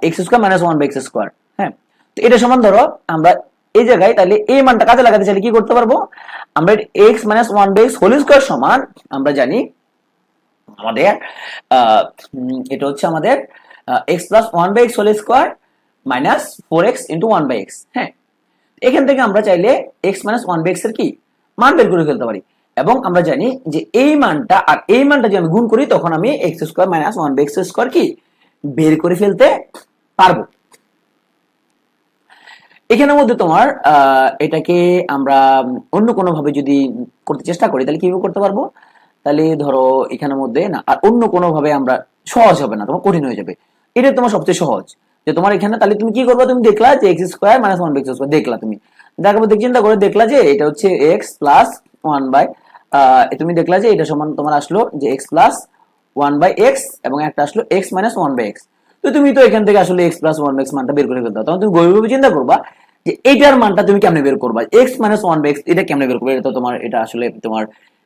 [SPEAKER 1] x square minus one by x square. হ্যাঁ, তো এটা সমান ধরো আমরা এই জায়গায় তাহলে এই মানটা কাজে লাগাতে চাইলে কি করতে পারবো, আমরা x minus one by x whole square সমান আমরা জানি আমাদের এটা হচ্ছে আমাদের x plus one by x whole square minus 4x into one by x. হ্যাঁ, এখান থেকে আমরা চাইলে x মাইনাস ওয়ান বাই এক্স এর কি মান বের করে ফেলতে পারি, এবং আমরা জানি যে এই মানটা আর এই মানটা যদি আমি গুণ করি তখন আমি x square minus one by x square কি বের করে ফেলতে পারবো। এখানের মধ্যে তোমার এটাকে আমরা অন্য কোনো ভাবে যদি করতে চেষ্টা করি তাহলে কিভাবে করতে পারবো, তাহলে ধরো এখানের মধ্যে না আর অন্য কোনো ভাবে আমরা সহজ হবে না, তোমার কঠিন হয়ে যাবে। এটা তোমার সবচেয়ে সহজ যে তোমার এখানে তাহলে তুমি কি করবে, তুমি দেখলা যে x square minus one by x square দেখলা, তুমি দেখার মধ্যে চিন্তা করে দেখলা যে এটা হচ্ছে এক্স প্লাস ওয়ান বাই, তুমি দেখলা যে এটা সমান তোমার আসলো যে x plus one by x এবং একটা আসলো x minus one by x. তো তুমি তো এখান থেকে আসলে x plus one by x মানটা বের করে ফেলতে, তখন তুমি গভীরভাবে চিন্তা করবা যে এইটার মানটা তুমি কেমনে বের করবা, x minus one by x এটা কেমনে বের করবে, এটা তো তোমার এটা আসলে তোমার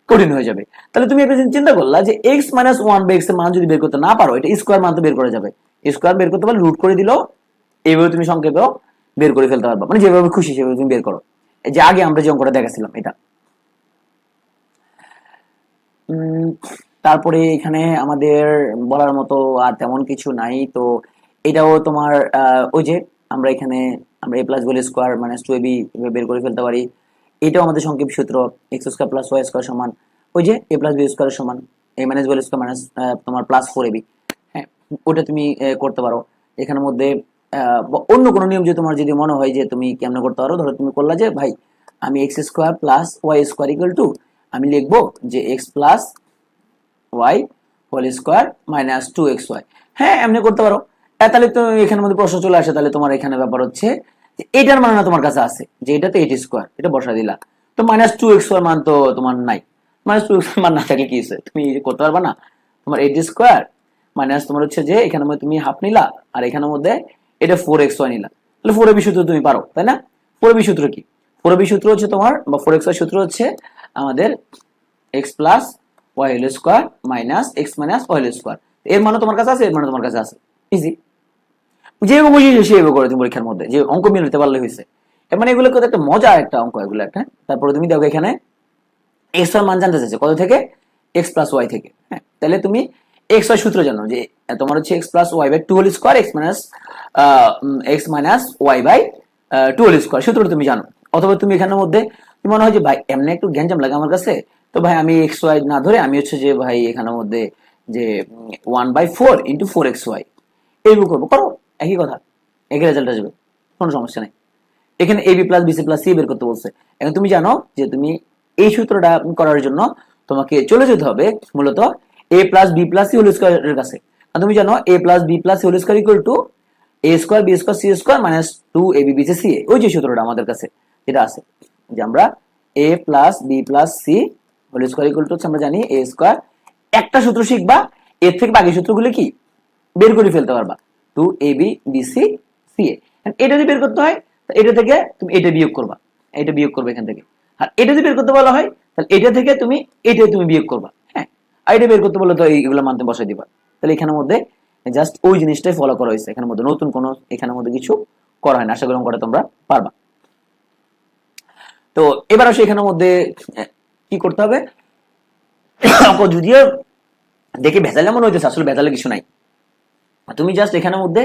[SPEAKER 1] কঠিন হয়ে যাবে। তাহলে তুমি একটা চিন্তা করলা যে x minus one by x এর মান যদি বের করতে না পারো, এটা স্কোয়ার মান তো বের করা যাবে, স্কোয়ার বের করতে পারলে রুট করে দিলো, এইভাবে তুমি সংক্ষেপেও বের করে ফেলতে পারবা, মানে যেভাবে খুশি সেভাবে তুমি বের করো। যে আগে আমরা যে অঙ্কটা দেখাছিলাম এটা। তারপরে এখানে আমাদের বলার মতো আর তেমন কিছু নাই, তো এটাও তোমার ওই যে আমরা এখানে আমরা a plus whole square minus 2ab বের করে ফেলতে পারি। এটাও আমাদের সংক্ষেপ সূত্র x square plus y square সমান ওই যে a প্লাস বি স্কোয়ার সমান a minus whole square minus তোমার প্লাস 4ab। হ্যাঁ, ওটা তুমি করতে পারো। এখানের মধ্যে অন্য কোনো নিয়ম যে তোমার যদি মনে হয় যে তুমি কেমনে করতে পারো, ধরো তুমি করলা যে ভাই আমি x square plus y square equal to আমি লিখবো যে x plus y whole square minus 2xy। হ্যাঁ, এমনি করতে পারো। তাহলে তো এখানের মধ্যে প্রশ্ন চলে আসে, তাহলে তোমার এখানে ব্যাপার হচ্ছে যে এটার মান না তোমার কাছে আছে যে এটা তো 8 স্কোয়ার, এটা বসা দিলা, তো মাইনাস 2xy মান তো তোমার নাই, মাইনাস 2xy মান না থাকলে কি হয়েছে, তুমি করতে পারবা না। তোমার 8 স্কোয়ার মাইনাস তোমার হচ্ছে যে এখানের মধ্যে তুমি হাফ নিলা আর এখানের মধ্যে এটা 4xy নিলা, তাহলে 4ab সূত্র তুমি পারো তাই না। 4ab সূত্র কি, 4ab সূত্র হচ্ছে তোমার বা 4xy সূত্র হচ্ছে আমাদের x plus y whole square minus x minus y whole square, এর মানে তোমার কাছে আছে, এর মানে তোমার কাছে আছে, ইজি। যেভাবে বুঝিয়েছে সেভাবে করে তুমি পরীক্ষার মধ্যে যে অঙ্ক মিলাতে পারলে হয়েছে। এর মানে এগুলো কত একটা মজা একটা অঙ্ক এগুলো একটা। তারপরে তুমি দেখো এখানে এক্স এর মান জানতে চাইছে কত থেকে, এক্স প্লাস ওয়াই থেকে। হ্যাঁ, তাহলে তুমি এক্স ওয়াই সূত্র জানো যে তোমার হচ্ছে x plus y by two whole square x minus y by two whole square সূত্রটা তুমি জানো। অথবা তুমি এখানের মধ্যে তুমি মনে হয় যে ভাই এমনি একটু গ্যাঞ্জাম লাগে আমার কাছে, তো ভাই আমি এক্স ওয়াই না ধরে আমি হচ্ছে যে ভাই এখানের মধ্যে যে 1/4 ইন্টু 4xy এইভাবে করবো, করো, একই কথা, একই রেজাল্ট আসবে, কোনো সমস্যা নেই। এখানে ab plus bc plus c বের করতে বলছে। এখন তুমি জানো যে তুমি এই সূত্রটা করার জন্য তোমাকে চলে যেতে হবে মূলত a plus b plus c whole স্কোয়ারের কাছে। আর তুমি জানো a plus b plus c whole square equal to a square b square c square minus 2ab bc c, ওই যে সূত্রটা আমাদের কাছে যেটা আছে যে আমরা a plus b plus c whole square equal to আমরা জানি a স্কোয়ার, একটা সূত্র শিখবা এর থেকে বাকি সূত্রগুলো কি বের করে ফেলতে পারবা, 2ab বিসি সি এ। এটা যদি বের করতে হয় এটা থেকে তুমি এটা বিয়োগ করবা, এটা বিয়োগ করবে এখান থেকে। আর এটা যদি বের করতে বলা হয় তাহলে এটা থেকে তুমি এটা তুমি বিয়োগ করবা। হ্যাঁ, আর এটা বের করতে বললে তো এইগুলো মানতে বসাই দিবা। তাহলে এখানের মধ্যে জাস্ট ওই জিনিসটাই ফলো করা হয়েছে, এখানের মধ্যে নতুন কোনো এখানের মধ্যে কিছু করা হয় না। আশা করি অঙ্কটা তোমরা পারবা। তো এবার আসে এখানের মধ্যে কি করতে হবে, অঙ্ক যদিও দেখে ভেজালে মনে হইতেছে আসলে ভেজালে কিছু নাই। তুমি জাস্ট এখানের মধ্যে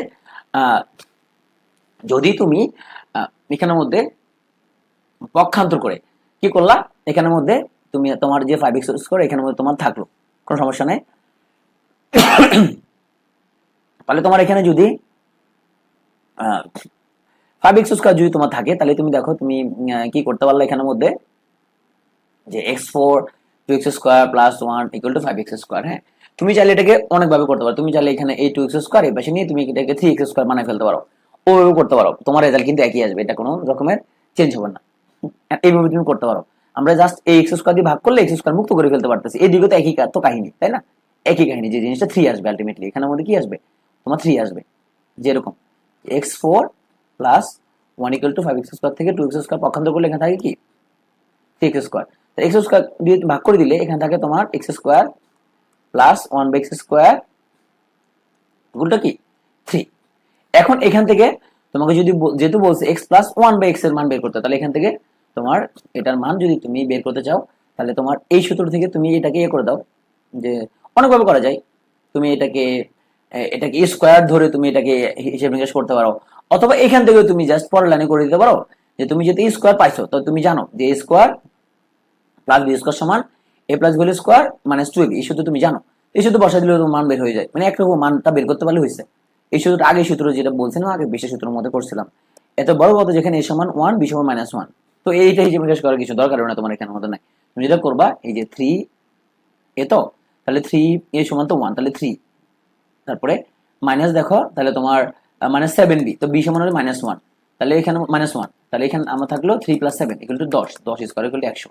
[SPEAKER 1] যদি তুমি এখানের মধ্যে পক্ষান্তর করে কি করলা, এখানের মধ্যে তুমি তোমার যে 5x² এখানের মধ্যে তোমার থাকলো, কোনো সমস্যা নেই। তাহলে তোমার এখানে যদি 5x² যদি তোমার থাকে, তাহলে তুমি দেখো তুমি কি করতে পারলে এখানের মধ্যে যে x4 2x² + 1 = 5x²। হ্যাঁ, তুমি চাইলে এটাকে অনেকভাবে করতে পারো। তুমি চাইলে এখানে এই 2x² এই পাশে নিয়ে তুমি এটাকে 3x² বানায় ফেলতে পারো, ওইভাবে করতে পারো, তোমার রেজাল্ট কিন্তু একই আসবে, এটা কোনো রকমের চেঞ্জ হবে না। এইভাবে তুমি করতে পারো। আমরা জাস্ট এই x² দিয়ে ভাগ করলে x² মুক্ত করে ফেলতে পারতেছি, এদিকে তো একই তো কাহিনী, তাই না? একই কাহিনী, যে জিনিসটা 3 আসবে আলটিমেটলি, এখানের মধ্যে কি আসবে, তোমার 3 আসবে। যেরকম x4 + 1 = 5x² থেকে 2x² পক্ষান্তর করলে এখানে থাকে কি 3x²। x² দিয়ে ভাগ করে দিলে এখানে থাকে তোমার x² + 1/x² গুণটা কি 3। এখন এখান থেকে তোমাকে যদি যেহেতু বলছে x + 1/x এর মান বের করতে, তাহলে এখান থেকে তোমার এটার মান যদি তুমি বের করতে চাও, তাহলে তোমার এই সূত্র থেকে তুমি এটাকে করে দাও, যে অনেকভাবে করা যায়। তুমি এটাকে স্কোয়ার ধরে তুমি এটাকে হিসেব নিকেশ করতে পারো, অথবা এখান থেকে তুমি জাস্ট পরের লাইনে করে দিতে পারো, যে তুমি যেহেতু স্কোয়ার পাইছো, তো তুমি জানো যে a² + b² সমান a + b² - 2ab, এই সূত্র তুমি জানো। এই সূত্র বসা দিলে তোমার মান বের হয়ে যায়, মানে একরকম মানটা বের করতে পারলে হয়েছে। এই সূত্রটা আগে সূত্র যেটা বলছিলাম, আগে বিশেষ সূত্রের মধ্যে করছিলাম, এত বড় কত যেখানে a = 1 b = -1, তো এইটা হিসেব নিকেশ করার কিছু দরকার হয় না তোমার এখানের মধ্যে নাই। তুমি যেটা করবা, এই যে 3a, তো তাহলে 3a = তো 1, তাহলে 3, তারপরে মাইনাস দেখো, তাহলে তোমার -7b, তো b সমান হলো -1, তাহলে এখানে -1, তাহলে এখানে আমার থাকলো 3 + 7 = 10, 10² = 100,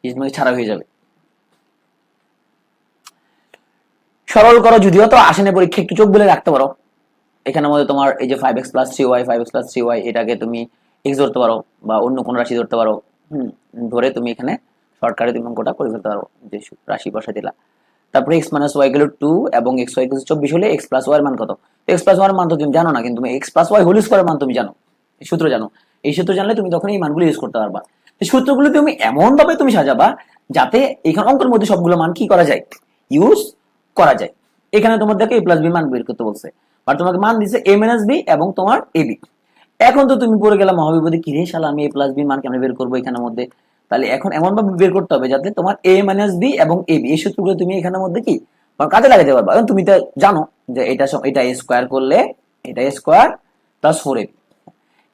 [SPEAKER 1] এই ছাড়া হয়ে যাবে। সরল করো, যদিও তো আসেনি পরীক্ষা, একটু চোখ বলে রাখতে পারো। এখানের মধ্যে তোমার এই যে 5x + 3y, 5x + 3y, এটাকে তুমি x ধরতে পারো বা অন্য কোনো রাশি ধরতে পারো। ধরে তুমি এখানে শর্টকাটে তুমি অঙ্কটা করে ফেলতে পারো, যে রাশি বসা দিলা। তারপরে x - y = 2 এবং xy = 24 হলে x + y এর মান কত? x + y এর মান তো তুমি জানো না, কিন্তু তুমি x + y হোল স্কয়ার এর মান তুমি জানো, এই সূত্র জানো। এই সূত্র জানলে তুমি তখন এই মানগুলো ইউজ করতে পারবা। এই সূত্রগুলো তুমি এমন ভাবে তুমি সাজাবা যাতে এখানে অঙ্কের মধ্যে সবগুলো মান কি করা যায়, ইউজ করা যায়। এখানে তোমার দেখো a + b মান বের করতে বলছে, আর তোমাকে মান দিছে a - b এবং তোমার ab। এখন তো তুমি পড়ে গেলা মহাবিপদে, কি রে শালা, আমি a + b মান কেমনে বের করবো এখানের মধ্যে? তাহলে এখন এমন ভাবে বের করতে হবে যাতে তোমার a - b এবং ab এই সূত্রগুলো তুমি এখানের মধ্যে কি কাজে লাগাতে পারবা। এখন তুমি তো জানো যে এটা স্কোয়ার করলে এটা স্কোয়ার + 4ab।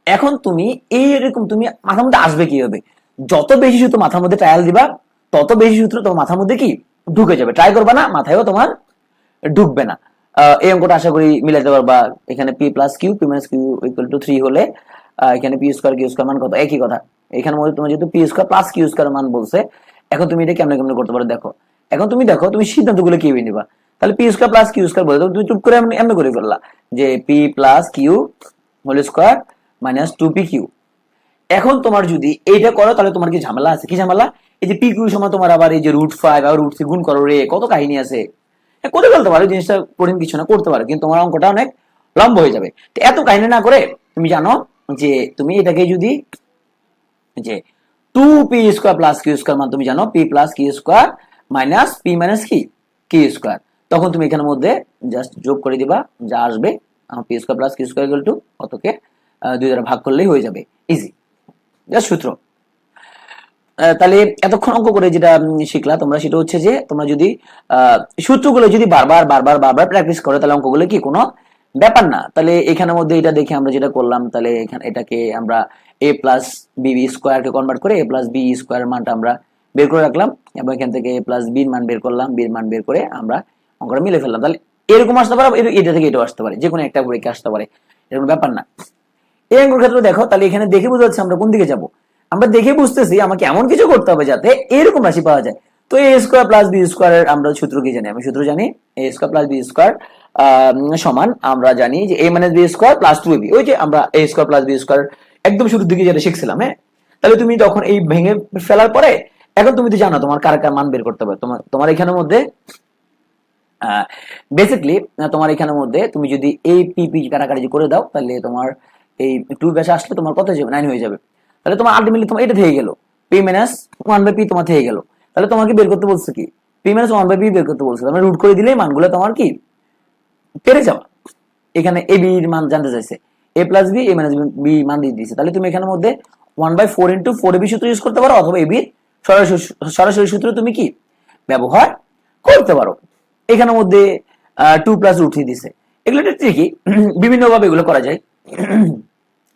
[SPEAKER 1] এখন তুমি এইরকম তুমি মাথার মধ্যে আসবে কি হবে, যত বেশি সূত্র মাথার মধ্যে ট্রায়াল দিবা, তত বেশি সূত্র তোমার মাথার মধ্যে কি ঢুকে যাবে। ট্রাই করবা না, মাথায়ও তোমার ঢুকবে না। এই অঙ্কটা আশা করি মিলাতে পারবা। এখানে p + q, p - q = 3 হলে এখানে p² q² মান কত, একই কথা। এখানের মধ্যে তোমার যেহেতু p² + q² মান বলছে, এখন তুমি এটা কেমনে কেমনে করতে পারো দেখো। এখন তুমি দেখো তুমি সিদ্ধান্তগুলো কি নিবা। তাহলে p² + q² বলে তুমি চুপ করে এমনি করে ফেললা, যে p + q whole square - 2pq। এখন তোমার যদি এইটা করো, তাহলে তোমার কি ঝামেলা আছে, কি ঝামেলা, এই যে pq সময় তোমার আবার এই যে √5 আর √3 গুণ করো রে, কত কাহিনী আছে। করে ফেলতে পারো, জিনিসটা কঠিন কিছু না, করতে পারো, কিন্তু তোমার অঙ্কটা অনেক লম্বা হয়ে যাবে। তো এত কাহিনী না করে তুমি জানো যে তুমি এটাকে যদি যে 2p² + q² মান তুমি জানো p + q² - p - কি q², তখন তুমি এখানের মধ্যে জাস্ট যোগ করে দিবা, যা আসবে p² + q² = কতকে 2 দ্বারা ভাগ করলেই হয়ে যাবে, ইজি, জাস্ট সূত্র। তাহলে এতক্ষণ অঙ্ক করে যেটা শিখলা তোমরা, সেটা হচ্ছে যে তোমরা যদি সূত্রগুলো যদি বারবার বারবার বারবার প্র্যাকটিস করো, তাহলে অঙ্কগুলো কি কোনো ব্যাপার না। তাহলে এখানের মধ্যে এটা দেখে আমরা যেটা করলাম, তাহলে এখানে এটাকে আমরা a + b² কে কনভার্ট করে a + b² এর মানটা আমরা বের করে রাখলাম, এবং এখান থেকে a + b এর মান বের করলাম, b এর মান বের করে আমরা অঙ্কটা মিলে ফেললাম। তাহলে এরকম আসতে পারে, এটা থেকে এটাও আসতে পারে, যে কোনো একটা পরীক্ষা আসতে পারে, এরকম ব্যাপার না। এই অঙ্কের ক্ষেত্রে দেখো, তাহলে এখানে দেখে বোঝা যাচ্ছে আমরা কোন দিকে যাব। আমরা দেখে বুঝতেছি আমাকে এমন কিছু করতে হবে যাতে এরকম রাশি পাওয়া যায়। তো a² + b² এর আমরা সূত্র কি জানি, আমি সূত্র জানি a² + b² সমান, আমরা জানি যে a - b² + 2ab, ওই যে আমরা a² + b² একদম শুরুর দিকে যেটা শিখছিলাম। হ্যাঁ, তাহলে তুমি তখন এই ভেঙে ফেলার পরে এখন তুমি তো জানো তোমার কার কার মান বের করতে হবে। তোমার এখানের মধ্যে বেসিকলি তোমার এখানের মধ্যে তুমি যদি এই পি কাটাকাটি করে দাও, তাহলে তোমার এই 2 বেশে আসলে তোমার কত হয়ে যাবে, 9 হয়ে যাবে। তাহলে তোমার আলটিমেটলি তোমার এটা থেকে গেল p - 1/p তোমার থেকে গেল। তাহলে তোমাকে বের করতে বলছে কি p - 1/p বের করতে বলছে, মানে রুট করে দিলেই মানগুলো তোমার কি পেরে যাওয়া। এখানে a b এর মান জানতে চাইছে, a + b a - b মান দিয়ে দিয়েছে, তাহলে তুমি এখানের মধ্যে 1/4 ইন্টু 4ab সূত্র ইউজ করতে পারো, অথবা এবি সরাসরি সূত্র তুমি কি ব্যবহার করতে পারো। এখানের মধ্যে 2 প্লাস রুট 3 দিছে, এগুলো ট্রিকি, বিভিন্ন ভাবে এগুলো করা যায়।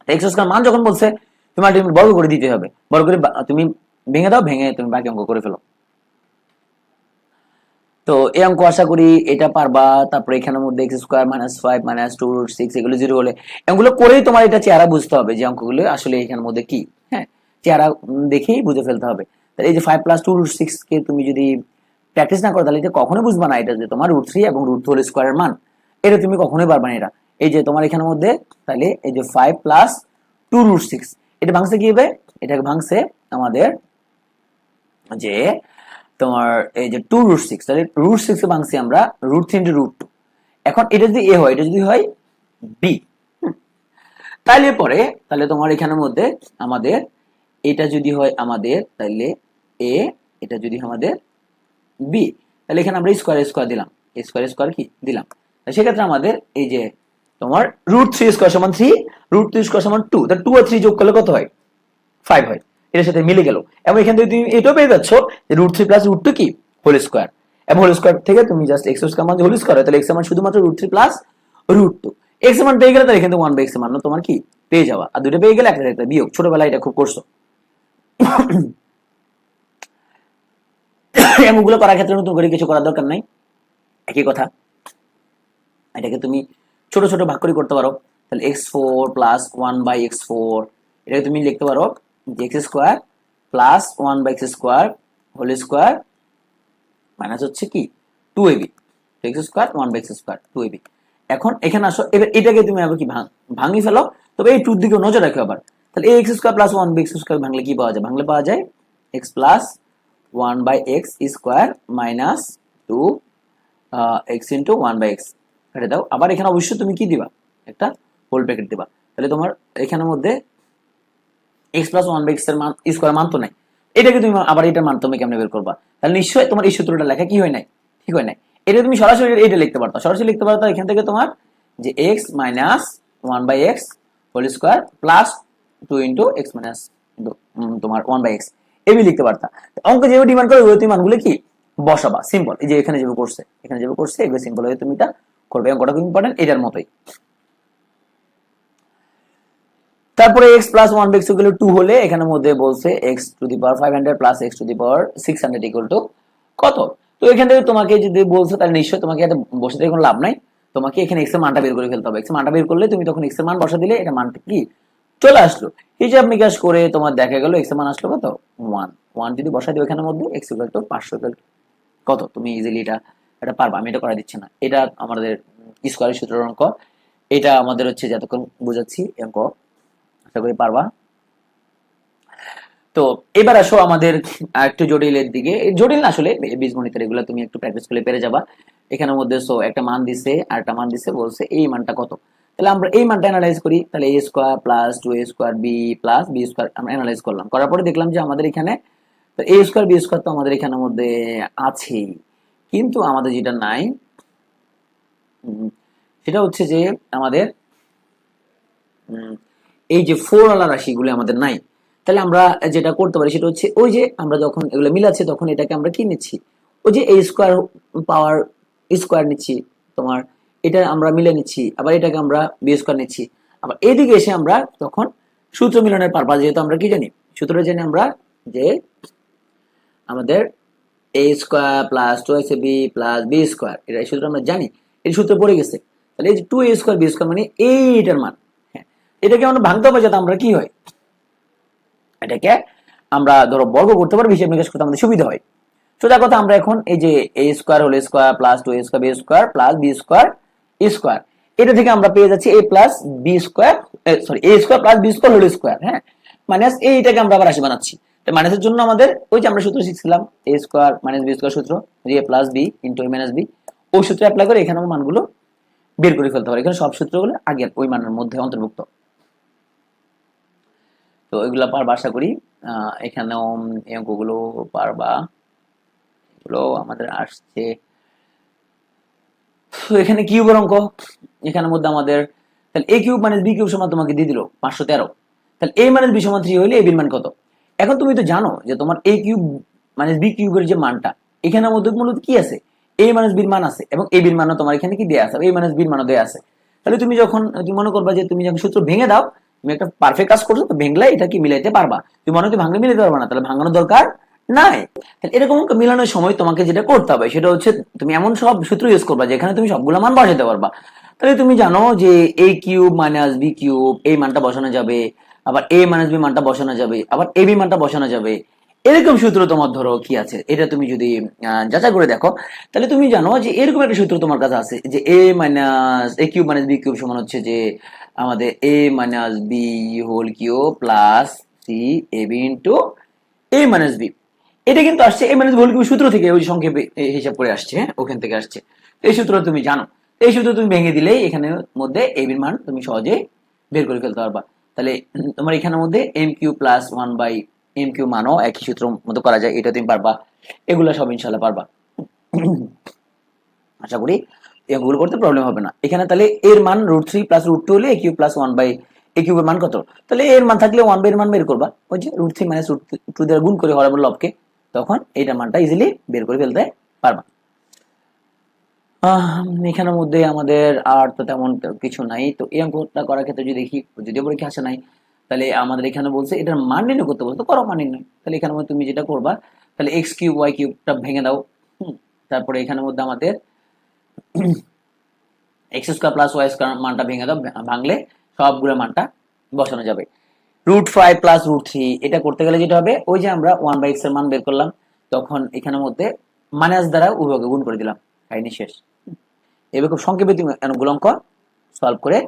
[SPEAKER 1] এক্স স্কয়ার মান যখন বলছে তোমার বর্গ করে দিতে হবে, বর্গ করে তুমি ভেঙে দাও, ভেঙে তুমি বাকি অঙ্ক করে ফেলো। তো এই অঙ্ক আশা করি এটা পারবা। তারপরে এখানের মধ্যে x square minus 5 minus 2 root 6 এগুলো জিরো হলে এগুলো করেই তোমার এটা চেহারা বুঝতে হবে যে অঙ্কগুলো আসলে এখানের মধ্যে কি, হ্যাঁ চেহারা দেখেই বুঝে ফেলতে হবে। তাহলে এই যে 5 প্লাস 2 রুট 6 কে তুমি যদি প্র্যাকটিস না করো তাহলে এটা কখনোই বুঝবা না এটা যে তোমার রুট 3 এবং রুট 2 হোল স্কয়ারের মান, এটা তুমি কখনোই পারবা না। এটা এই যে তোমার এখানের মধ্যে তাহলে এই যে 5 প্লাস 2 রুট 6 এটা ভাঙছে কি হবে, এটাকে ভাঙছে আমাদের যে তোমার এই যে 2 রুট 6, তাহলে রুট 6 এ ভাঙছি আমরা রুট 3 ইনটু রুট 2। এখন এটা যদি এ হয়, এটা যদি হয় বি, তাহলে পরে তাহলে তোমার এখানের মধ্যে আমাদের এটা যদি হয় আমাদের তাহলে এ, এটা যদি আমাদের বি, তাহলে এখানে আমরা স্কয়ার স্কয়ার দিলাম, স্কয়ার স্কয়ার কি দিলাম, সেক্ষেত্রে আমাদের এই যে তোমার রুট 3 স্কয়ার সমান 3, রুট 3 স্কয়ার সমান 2, তাহলে 2 আর 3 যোগ করলে কত হয় 5 হয়, এর সাথে মিলে গেল। এবং এখান থেকে তুমি এটাও পেয়ে যাচ্ছ যে রুট 3 প্লাস রুট 2 কি হোল স্কয়ার, এবং হোল স্কয়ার থেকে তুমি জাস্ট এক্স স্কয়ার মান হোল স্কয়ার হয়, তাহলে এক্স এর মান শুধুমাত্র রুট 3 প্লাস রুট 2, এক্স এর মান পেয়ে গেলে তাহলে এখান থেকে 1 বাই এক্স এর মান তোমার কি পেয়ে যাওয়া, আর দুটো পেয়ে গেলে একটা বিয়োগ, ছোটবেলায় এটা খুব করছো। এমনগুলো করার ক্ষেত্রে নতুন করে কিছু করার দরকার নাই, একই কথা। এটাকে তুমি ছোট ছোট ভাগ করে করতে পারো, তাহলে x4 প্লাস 1/x4 এটাকে তুমি লিখতে পারো যে x square plus 1/x square whole square minus হচ্ছে কি 2ab, x square 1/x square 2ab। এখন এখানে আসো, এবার এটাকে তুমি আবার কি ভাঙি ফেলো, তবে এই 2 দিকে নজর রাখো আবার। তাহলে এই x square plus 1/x square ভাঙলে কি পাওয়া যায়, ভাঙলে পাওয়া যায় x plus 1/x square minus 2 x into 1/x কেটে দাও। আবার এখানে অবশ্যই তুমি কি দিবা, একটা হোল ব্র্যাকেট দিবা, তাহলে তোমার এখানের মধ্যে x প্লাস 1/x এর মান স্কয়ার মান তো নাই, এটাকে তুমি আবার এটার মান তুমি কেমনে বের করবা, তাহলে নিশ্চয়ই তোমার এই সূত্রটা লেখা কি হয় নাই, ঠিক হয় নাই। এটা তুমি সরাসরি এটা লিখতে পারতো, সরাসরি লিখতে পারতো এখান থেকে তোমার যে x minus 1/x whole square plus 2 into x minus তোমার 1/x এবি লিখতে পারতা। অঙ্ক যেভাবে ডিমান্ড করে ওই তুমি মানগুলো কি বসাবা, সিম্পল। এই যে এখানে যেভাবে করছে, এখানে যেভাবে করছে এভাবে সিম্পল হয়ে তুমি এটা করবে, অঙ্কটা খুব ইম্পর্টেন্ট, এটার মতোই। তারপরে x plus 1/x equal to 2 হলে এখানের মধ্যে বলছে x to the power 500 plus x to the power 600 equal to কত। তো এখান থেকে তোমাকে যদি বলছে তাহলে নিশ্চয়ই তোমাকে এত বসে থেকে কোনো লাভ নাই, তোমাকে এখানে x এর মানটা বের করে ফেলতে হবে। x এর মানটা বের করলে তুমি তখন x এর মান বসা দিলে এটা মানটা কি চলে আসলো, হিসাব নিকাশ করে তোমার দেখা গেল x এর মান আসলো কত 1। 1 যদি বসা দিও এখানের মধ্যে x ইকুয়াল টু 500 ইকুয়াল কত, তুমি ইজিলি এটা পারবা, আমি এটা করা দিচ্ছি না, এটা আমাদের স্কয়ারের সূত্রের অঙ্ক, এটা আমাদের হচ্ছে যতক্ষণ বুঝাচ্ছি অঙ্ক আশা করি পারবা। তো এবার আসো আমাদের একটু জটিলের দিকে, জটিল না আসলে বীজগণিতের, এগুলো তুমি একটু প্র্যাকটিস করলে পেরে যাবা। এখানের মধ্যে সো একটা মান দিছে আর একটা মান দিছে, বলছে এই মানটা কত, তাহলে আমরা এই মানটা অ্যানালাইজ করি। তাহলে a square plus 2a square b plus b square আমরা অ্যানালাইজ করলাম, করার পরে দেখলাম যে আমাদের এখানে তো a স্কয়ার b স্কয়ার তো আমাদের এখানের মধ্যে আছেই, কিন্তু আমাদের যেটা নাই সেটা হচ্ছে যে আমাদের এই যে 4 ওয়ালা রাশিগুলো আমাদের নাই। তাহলে আমরা যেটা করতে পারি সেটা হচ্ছে ওই যে আমরা যখন এগুলো মিলাচ্ছি তখন এটাকে আমরা কি নিচ্ছি, ওই যে a স্কয়ার পাওয়ার স্কয়ার নিচ্ছি তোমার, এটা আমরা মিলে নিচ্ছি, আবার এটাকে আমরা b স্কয়ার নিচ্ছি, আবার এদিকে এসে আমরা তখন সূত্র মিলনের পারপাস যেহেতু আমরা কি জানি, সূত্রটা জানি আমরা যে আমাদের a square plus 2ab plus b square, এটা সূত্র আমরা জানি, এই সূত্র পড়ে গেছে। তাহলে এই যে 2a স্কয়ার b স্কয়ার মানে এইটার মান, হ্যাঁ এটাকে আমরা ভাঙতে হবে যাতে আমরা কি হয় এটাকে আমরা ধরো বর্গ করতে পারবো, হিসাব নিকাশ করতে আমাদের সুবিধা হয়। সোজা কথা আমরা এখন এই যে a square whole square plus 2a square b square plus b square square, এটা থেকে আমরা পেয়ে যাচ্ছি a plus b square, sorry a square plus b square whole square, হ্যাঁ মাইনাস এইটাকে আমরা আবার রাশি বানাচ্ছি। তো মাইনাসের জন্য আমাদের ওই যে আমরা সূত্র শিখছিলাম a square minus b square সূত্র, a plus b into a minus b, ওই সূত্র অ্যাপ্লাই করে এখানে আমরা মানগুলো বের করে ফেলতে পারি। এখানে সব সূত্রগুলো আগের ওই মানের মধ্যে অন্তর্ভুক্ত। তো এগুলা পারবা আশা করি, এখানেও এই অঙ্কগুলো পারবা, এগুলো আমাদের আসছে। এখানে কিউবের অঙ্ক, এখানের মধ্যে আমাদের তাহলে a cube minus b cube সমান তোমাকে দিয়ে দিল 513, তাহলে a মাইনাস b সমান 3 হইলে a b এর মান কত? এখন তুমি তো জানো যে তোমার a কিউব মাইনাস b কিউবের যে মানটা এখানের মধ্যে মূলত কি আছে, a মাইনাস b এর মান আছে এবং a b এর মানও তোমার এখানে কি দেয়া আছে, a মাইনাস b এর মানও দেয়া আছে। তাহলে তুমি যখন তুমি মনে করবা যে তুমি যখন সূত্র ভেঙে দাও, তুমি একটা পারফেক্ট কাজ করছো, তো ভেঙলে এটা কি মিলাইতে পারবা। তুমি মনে হয় ভাঙলে মিলাতে পারবা না, তাহলে ভাঙানোর দরকার নাই। তাহলে এরকম মিলানোর সময় তোমাকে যেটা করতে হবে সেটা হচ্ছে তুমি এমন সব সূত্র ইউজ করবা যেখানে তুমি সবগুলো মান বসাতে পারবা। তাহলে তুমি জানো যে a cube minus b cube এই মানটা বসানো যাবে, আবার a মাইনাস b মানটা বসানো যাবে, আবার a b মানটা বসানো যাবে। এরকম সূত্র তোমার ধরো কি আছে, এটা তুমি যদি যাচাই করে দেখো, তাহলে তুমি জানো যে এরকম একটা সূত্র তোমার কাছে আছে যে a cube minus b cube সমান হচ্ছে যে আমাদের a minus b whole cube plus c a b into a minus b। এটা কিন্তু আসছে a minus b whole cube সূত্র থেকে, ওই সংক্ষেপে হিসাব করে আসছে, হ্যাঁ ওখান থেকে আসছে। এই সূত্র তুমি জানো, এই সূত্র তুমি ভেঙে দিলেই এখানের মধ্যে a b এর মান তুমি সহজে বের করে ফেলতে পারবা। তাহলে তোমার এখানের মধ্যে m q plus one by m q মানও একই সূত্র মতো করা যায়, এটা তুমি পারবা, এগুলো সব ইনশাল্লাহ পারবা। আশা করি এগুলো করতে প্রবলেম হবে না। এখানে তাহলে এর মান √3 প্লাস √2 হলে এ কিউ প্লাস ওয়ান বাই এ কিউবের মান কত, তাহলে এর মান থাকলে ওয়ান বাই এর মান বের করবা, ওই যে √3 মাইনাস √2 দ্বারা গুণ করে হওয়ার লবকে, তখন এইটার মানটা ইজিলি বের করে ফেলতে পারবা। এখানের মধ্যে আমাদের আর তো তেমন কিছু নাই। তো এই অঙ্কটা করার ক্ষেত্রে যদি দেখি, যদিও পরীক্ষা আসে নাই, তাহলে আমাদের এখানে বলছে এটার মান নির্ণয় করতে বলতো, করো মান নির্ণয়। তাহলে এখানের মধ্যে তুমি যেটা করবা, তাহলে এক্স কিউব ওয়াই কিউবটা ভেঙে দাও। তারপরে এখানের মধ্যে আমাদের x square plus y square মানটা ভেঙে দাও, ভাঙলে সবগুলো মানটা বসানো যাবে। √5 প্লাস √3 এটা করতে গেলে যেটা হবে, ওই যে আমরা 1/x এর মান বের করলাম, তখন এখানের মধ্যে মাইনাস দ্বারা উভয়কে গুণ করে দিলাম, কাহিনী শেষ। এবার খুব সংক্ষেপে তুমি অনেকগুলো অঙ্ক সলভ করে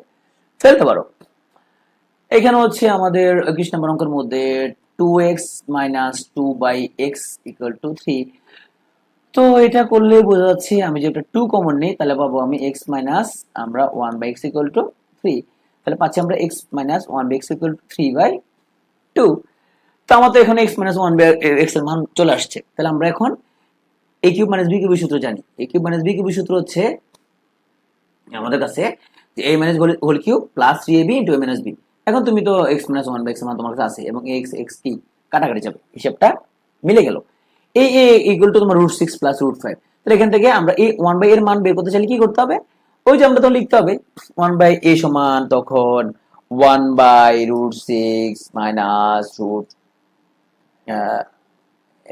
[SPEAKER 1] ফেলতে পারো। এখানে হচ্ছে আমাদের 21 নম্বর অঙ্কের মধ্যে 2x minus 2/x equal to 3। তো এটা করলে বোঝা যাচ্ছে আমি যে একটা 2 কমন নেই, তাহলে পাবো আমি x মাইনাস আমরা 1/x ইকুয়াল টু 3, তাহলে পাচ্ছি আমরা x minus 1/x equal to 3/2। তো আমার তো এখানে x মাইনাস 1/x এর মান চলে আসছে। তাহলে আমরা এখন a কিউব মাইনাস b কিউবের সূত্র জানি। a কিউব মাইনাস b কিউবের সূত্র হচ্ছে আমাদের কাছে যে a minus whole cube plus 3ab into a minus b। এখন তুমি তো x মাইনাস 1/x এর মান তোমার কাছে আছে এবং x কি কাটাকাটি যাবে, হিসাবটা মিলে গেল। a ইকুয়াল টু তোমার √6 প্লাস √5। তাহলে এখান থেকে আমরা এই 1/a এর মান বের করতে চাইলে কি করতে হবে, ওই যে আমরা তখন লিখতে হবে 1/a সমান তখন 1/√6 মাইনাস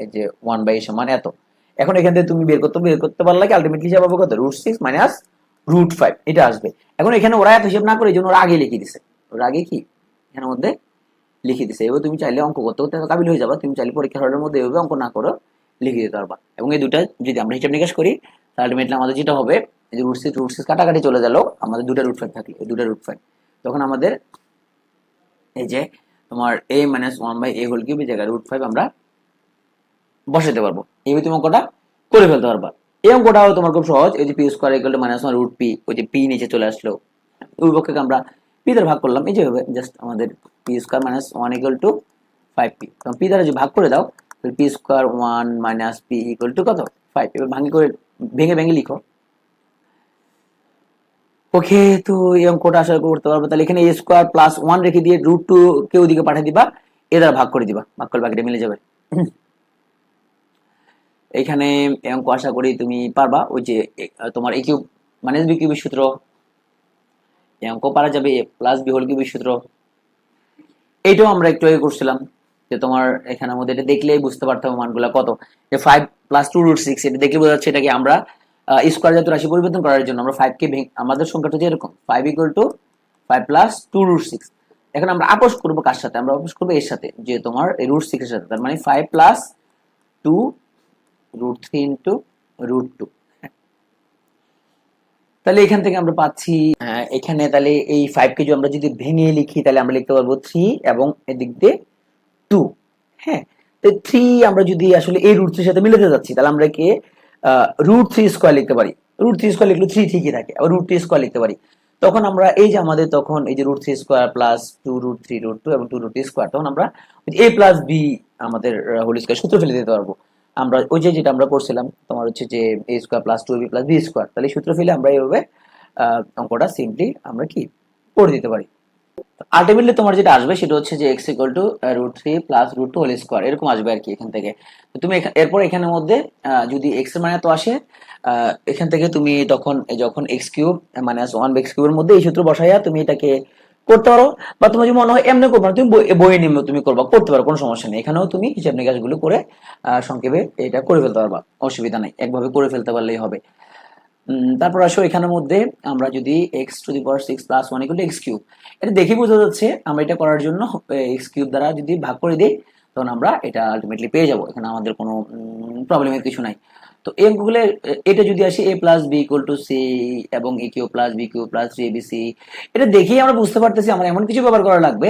[SPEAKER 1] এই যে 1/a সমান এত। এখন এখান থেকে তুমি বের করতে পারলে কি আলটিমেটলি হিসাব হবে কত, √6 মাইনাস √5 এটা আসবে। এখন এখানে ওরা এত হিসাব না করে, এই জন্য ওরা আগে লিখে দিছে, ওরা আগে কি এখানের মধ্যে লিখে দিছে। এবার তুমি চাইলে অঙ্ক করতে করতে কাবিল হয়ে যাবা, তুমি চাইলে পরীক্ষার হলের মধ্যে এভাবে অঙ্ক না করো লিখে দিতে পারবা। এবং এই দুটা যদি আমরা হিসাব নিকাশ করি, তাহলে আলটিমেটলি আমাদের যেটা হবে, এই যে √6 কাটাকাটি চলে গেল, আমাদের দুটা √5 থাকলে এই দুটা √5, তখন আমাদের এই যে তোমার a minus 1/a whole cube জায়গায় √5 আমরা বসাতে পারবো। এইভাবে তুমি অঙ্কটা করে ফেলতে পারবা। এই অঙ্কটাও তোমার খুব সহজ, এই যে P square equal two minus 1√p, ওই যে পি নিচে চলে আসলো, ওই পক্ষে আমরা পি দ্বারা ভাগ করলাম, এই যে হবে জাস্ট আমাদের P square minus 1 equal to 5p। তখন পি দ্বারা যদি ভাগ করে দাও, তাহলে P square 1 minus P equal to কত 5। এবার ভেঙে ভেঙে লিখো। ওকে, তো এই অঙ্কটা আশা করতে পারবো। তাহলে এখানে a স্কোয়ার প্লাস 1 রেখে দিয়ে √2 কে ওদিকে পাঠিয়ে দিবা, এ দ্বারা ভাগ করে দিবা, ভাগ করলে বাকিটা মিলে যাবে। এখানে অঙ্ক আশা করি তুমি পারবা। ওই যে তোমার a কিউব মাইনাস b কিউবের সূত্র, এই অঙ্ক পারা যাবে, a প্লাস b হোল কিউবের সূত্র, এইটাও আমরা একটু আগে করছিলাম। যে তোমার এখানের মধ্যে এটা দেখলেই বুঝতে পারতাম মানগুলা কত, যে 5 প্লাস 2√6 এটা দেখলে বোঝা যাচ্ছে এটা কি আমরা স্কোয়ার জাতীয় রাশি পরিবর্তন করার জন্য আমরা 5 কে আমাদের সংখ্যাটা যে এরকম 5 ইকুয়াল টু 5 প্লাস 2√6। এখন আমরা আপোস করবো কার সাথে, আমরা আপোস করবো এর সাথে, যে তোমার এই √6 এর সাথে, তার মানে 5 প্লাস 2√3 ইন্টু √2। তাহলে এখান থেকে আমরা পাচ্ছি এখানে তাহলে এই 5 কে যদি আমরা যদি ভেঙে লিখি, তাহলে আমরা লিখতে পারবো 3 এবং এদিক দিয়ে 2। হ্যাঁ, তো 3 আমরা যদি আসলে এই √3 এর সাথে মিলাতে যাচ্ছি, তাহলে আমরা কে √3 স্কয়ার লিখতে পারি। √3 স্কয়ার লিখলে 3 ঠিকই থাকে, আবার √2 স্কয়ার লিখতে পারি। তখন আমরা এই যে আমাদের তখন এই যে √3 স্কয়ার প্লাস 2√3 √2 এবং 2√2 স্কয়ার, তখন আমরা a প্লাস b আমাদের হোল স্কয়ার সূত্র ফেলে দিতে পারবো। আমরা ওই যে যেটা আমরা করছিলাম তোমার হচ্ছে যে a square plus 2ab plus b square, তাহলে সূত্র ফেলে আমরা এইভাবে অঙ্কটা সিম্পলি আমরা কি করে দিতে পারি। আলটিমেটলি তোমার যেটা আসবে সেটা হচ্ছে যে x equal to √3 plus √2 whole square, এরকম আসবে আর কি এখান থেকে। তো তুমি এরপর এখানের মধ্যে যদি x এর মান এত আসে, এখান থেকে তুমি তখন যখন x কিউব মাইনাস 1/x কিউবের মধ্যে এই সূত্র বসাইয়া তুমি এটাকে করতে পারো, বা তোমার যদি মনে হয় এমনি করবে না, তুমি বইয়ে নিম্ন তুমি করবা, করতে পারো, কোনো সমস্যা নেই। এখানেও তুমি হিসাব নিকাশগুলো করে সংক্ষেপে এটা করে ফেলতে পারবা, অসুবিধা নাই, একভাবে করে ফেলতে পারলেই হবে। তারপর আসো এখানের মধ্যে আমরা যদি x⁻6 + 1 = x3, এটা দেখে বোঝা যাচ্ছে আমরা এটা করার জন্য x³ দ্বারা যদি ভাগ করে দিই তখন আমরা এটা আলটিমেটলি পেয়ে যাব, এখানে আমাদের কোনো প্রবলেমের কিছু নাই। তো এই অঙ্কগুলো এটা যদি আসে a + b = c এবং a³ + b³ + 3abc, এটা দেখেই আমরা বুঝতে পারতেছি আমরা এমন কিছু ব্যবহার করা লাগবে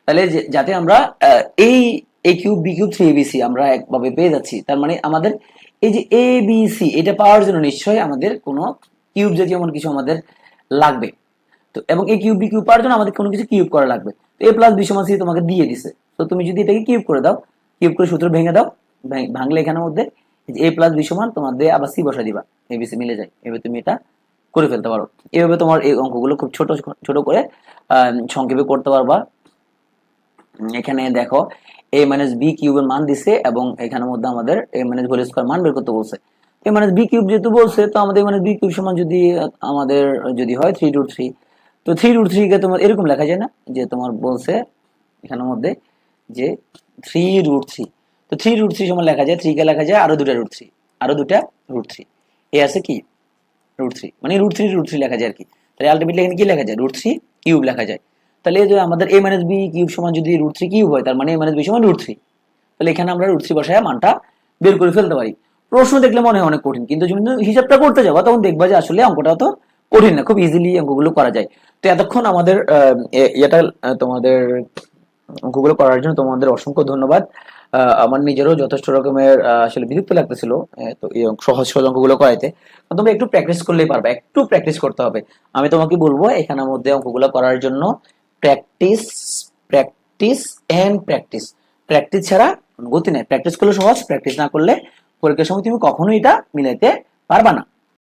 [SPEAKER 1] তাহলে যাতে আমরা এই a³ b³ 3abc আমরা একভাবে পেয়ে যাচ্ছি। তার মানে আমাদের এই যে এ বি সি এটা পাওয়ার জন্য নিশ্চয়ই আমাদের কোনো কিউব জাতীয় এমন কিছু আমাদের লাগবে। তো এবং এই কিউব বি কিউব পাওয়ার জন্য আমাদের কোনো কিছু কিউব করা লাগবে। তো a + b = c তোমাকে দিয়ে দিছে, তো তুমি যদি এটাকে কিউব করে দাও, কিউব করে সূত্র ভেঙে দাও, ভাঙলে এখানের মধ্যে a + b = তোমার দিয়ে আবার c বসা দিবা, এবিসি মিলে যায়, এভাবে তুমি এটা করে ফেলতে পারো। এভাবে তোমার এই অঙ্কগুলো খুব ছোট ছোট করে সংক্ষেপে করতে পারবা। এখানে দেখো a - b কিউবের মান দিছে এবং এখানের মধ্যে আমাদের a - হোল স্কয়ার মান বের করতে বলছে। a - b কিউব যেহেতু বলছে, তো আমাদের a - b কিউব সমান যদি আমাদের যদি হয় 3√3, তো 3√3 কে তোমার এরকম লেখা যায় না, যে তোমার বলছে এখানের মধ্যে যে 3√3, তো 3√3 সমান লেখা যায় 3 কে লেখা যায় আরো দুটা √3, আরো দুটা √3, এ আছে কি √3, মানে √3 লেখা যায় আর কি। তাহলে আলটিমেটলি এখানে কি লেখা যায়, √3 কিউব লেখা যায়। তাহলে যে আমাদের a - b কিউব সমান যদি √3 কিউব হয়, তার মানে a - b = √3। তাহলে এখানে আমরা √3 বসায় মানটা বের করে ফেলতে পারি। প্রশ্ন দেখলে মনে হয় অনেক কঠিন, কিন্তু যখন হিসাবটা করতে যাবো তখন দেখবা যে আসলে অঙ্কটা তো কঠিন না, খুব ইজিলি অঙ্কগুলো করা যায়। তো এতক্ষণ আমাদের এটা তোমাদের অঙ্কগুলো করার জন্য তোমাদের অসংখ্য ধন্যবাদ। আমার নিজেরও যথেষ্ট রকমের আসলে বিরক্ত লাগতেছিল তো এই সহজ সহজ অঙ্কগুলো করাইতে। তোমরা একটু প্র্যাকটিস করলেই পারবে, একটু প্র্যাকটিস করতে হবে। আমি তোমাকে বলবো এখানের মধ্যে অঙ্কগুলো করার জন্য practice, practice and practice. Practice ছাড়া গতি নেই, প্র্যাকটিস করলে সহজ, প্র্যাকটিস না করলে পরীক্ষার সময় তুমি কখনোই এটা মিলাইতে পারবা না।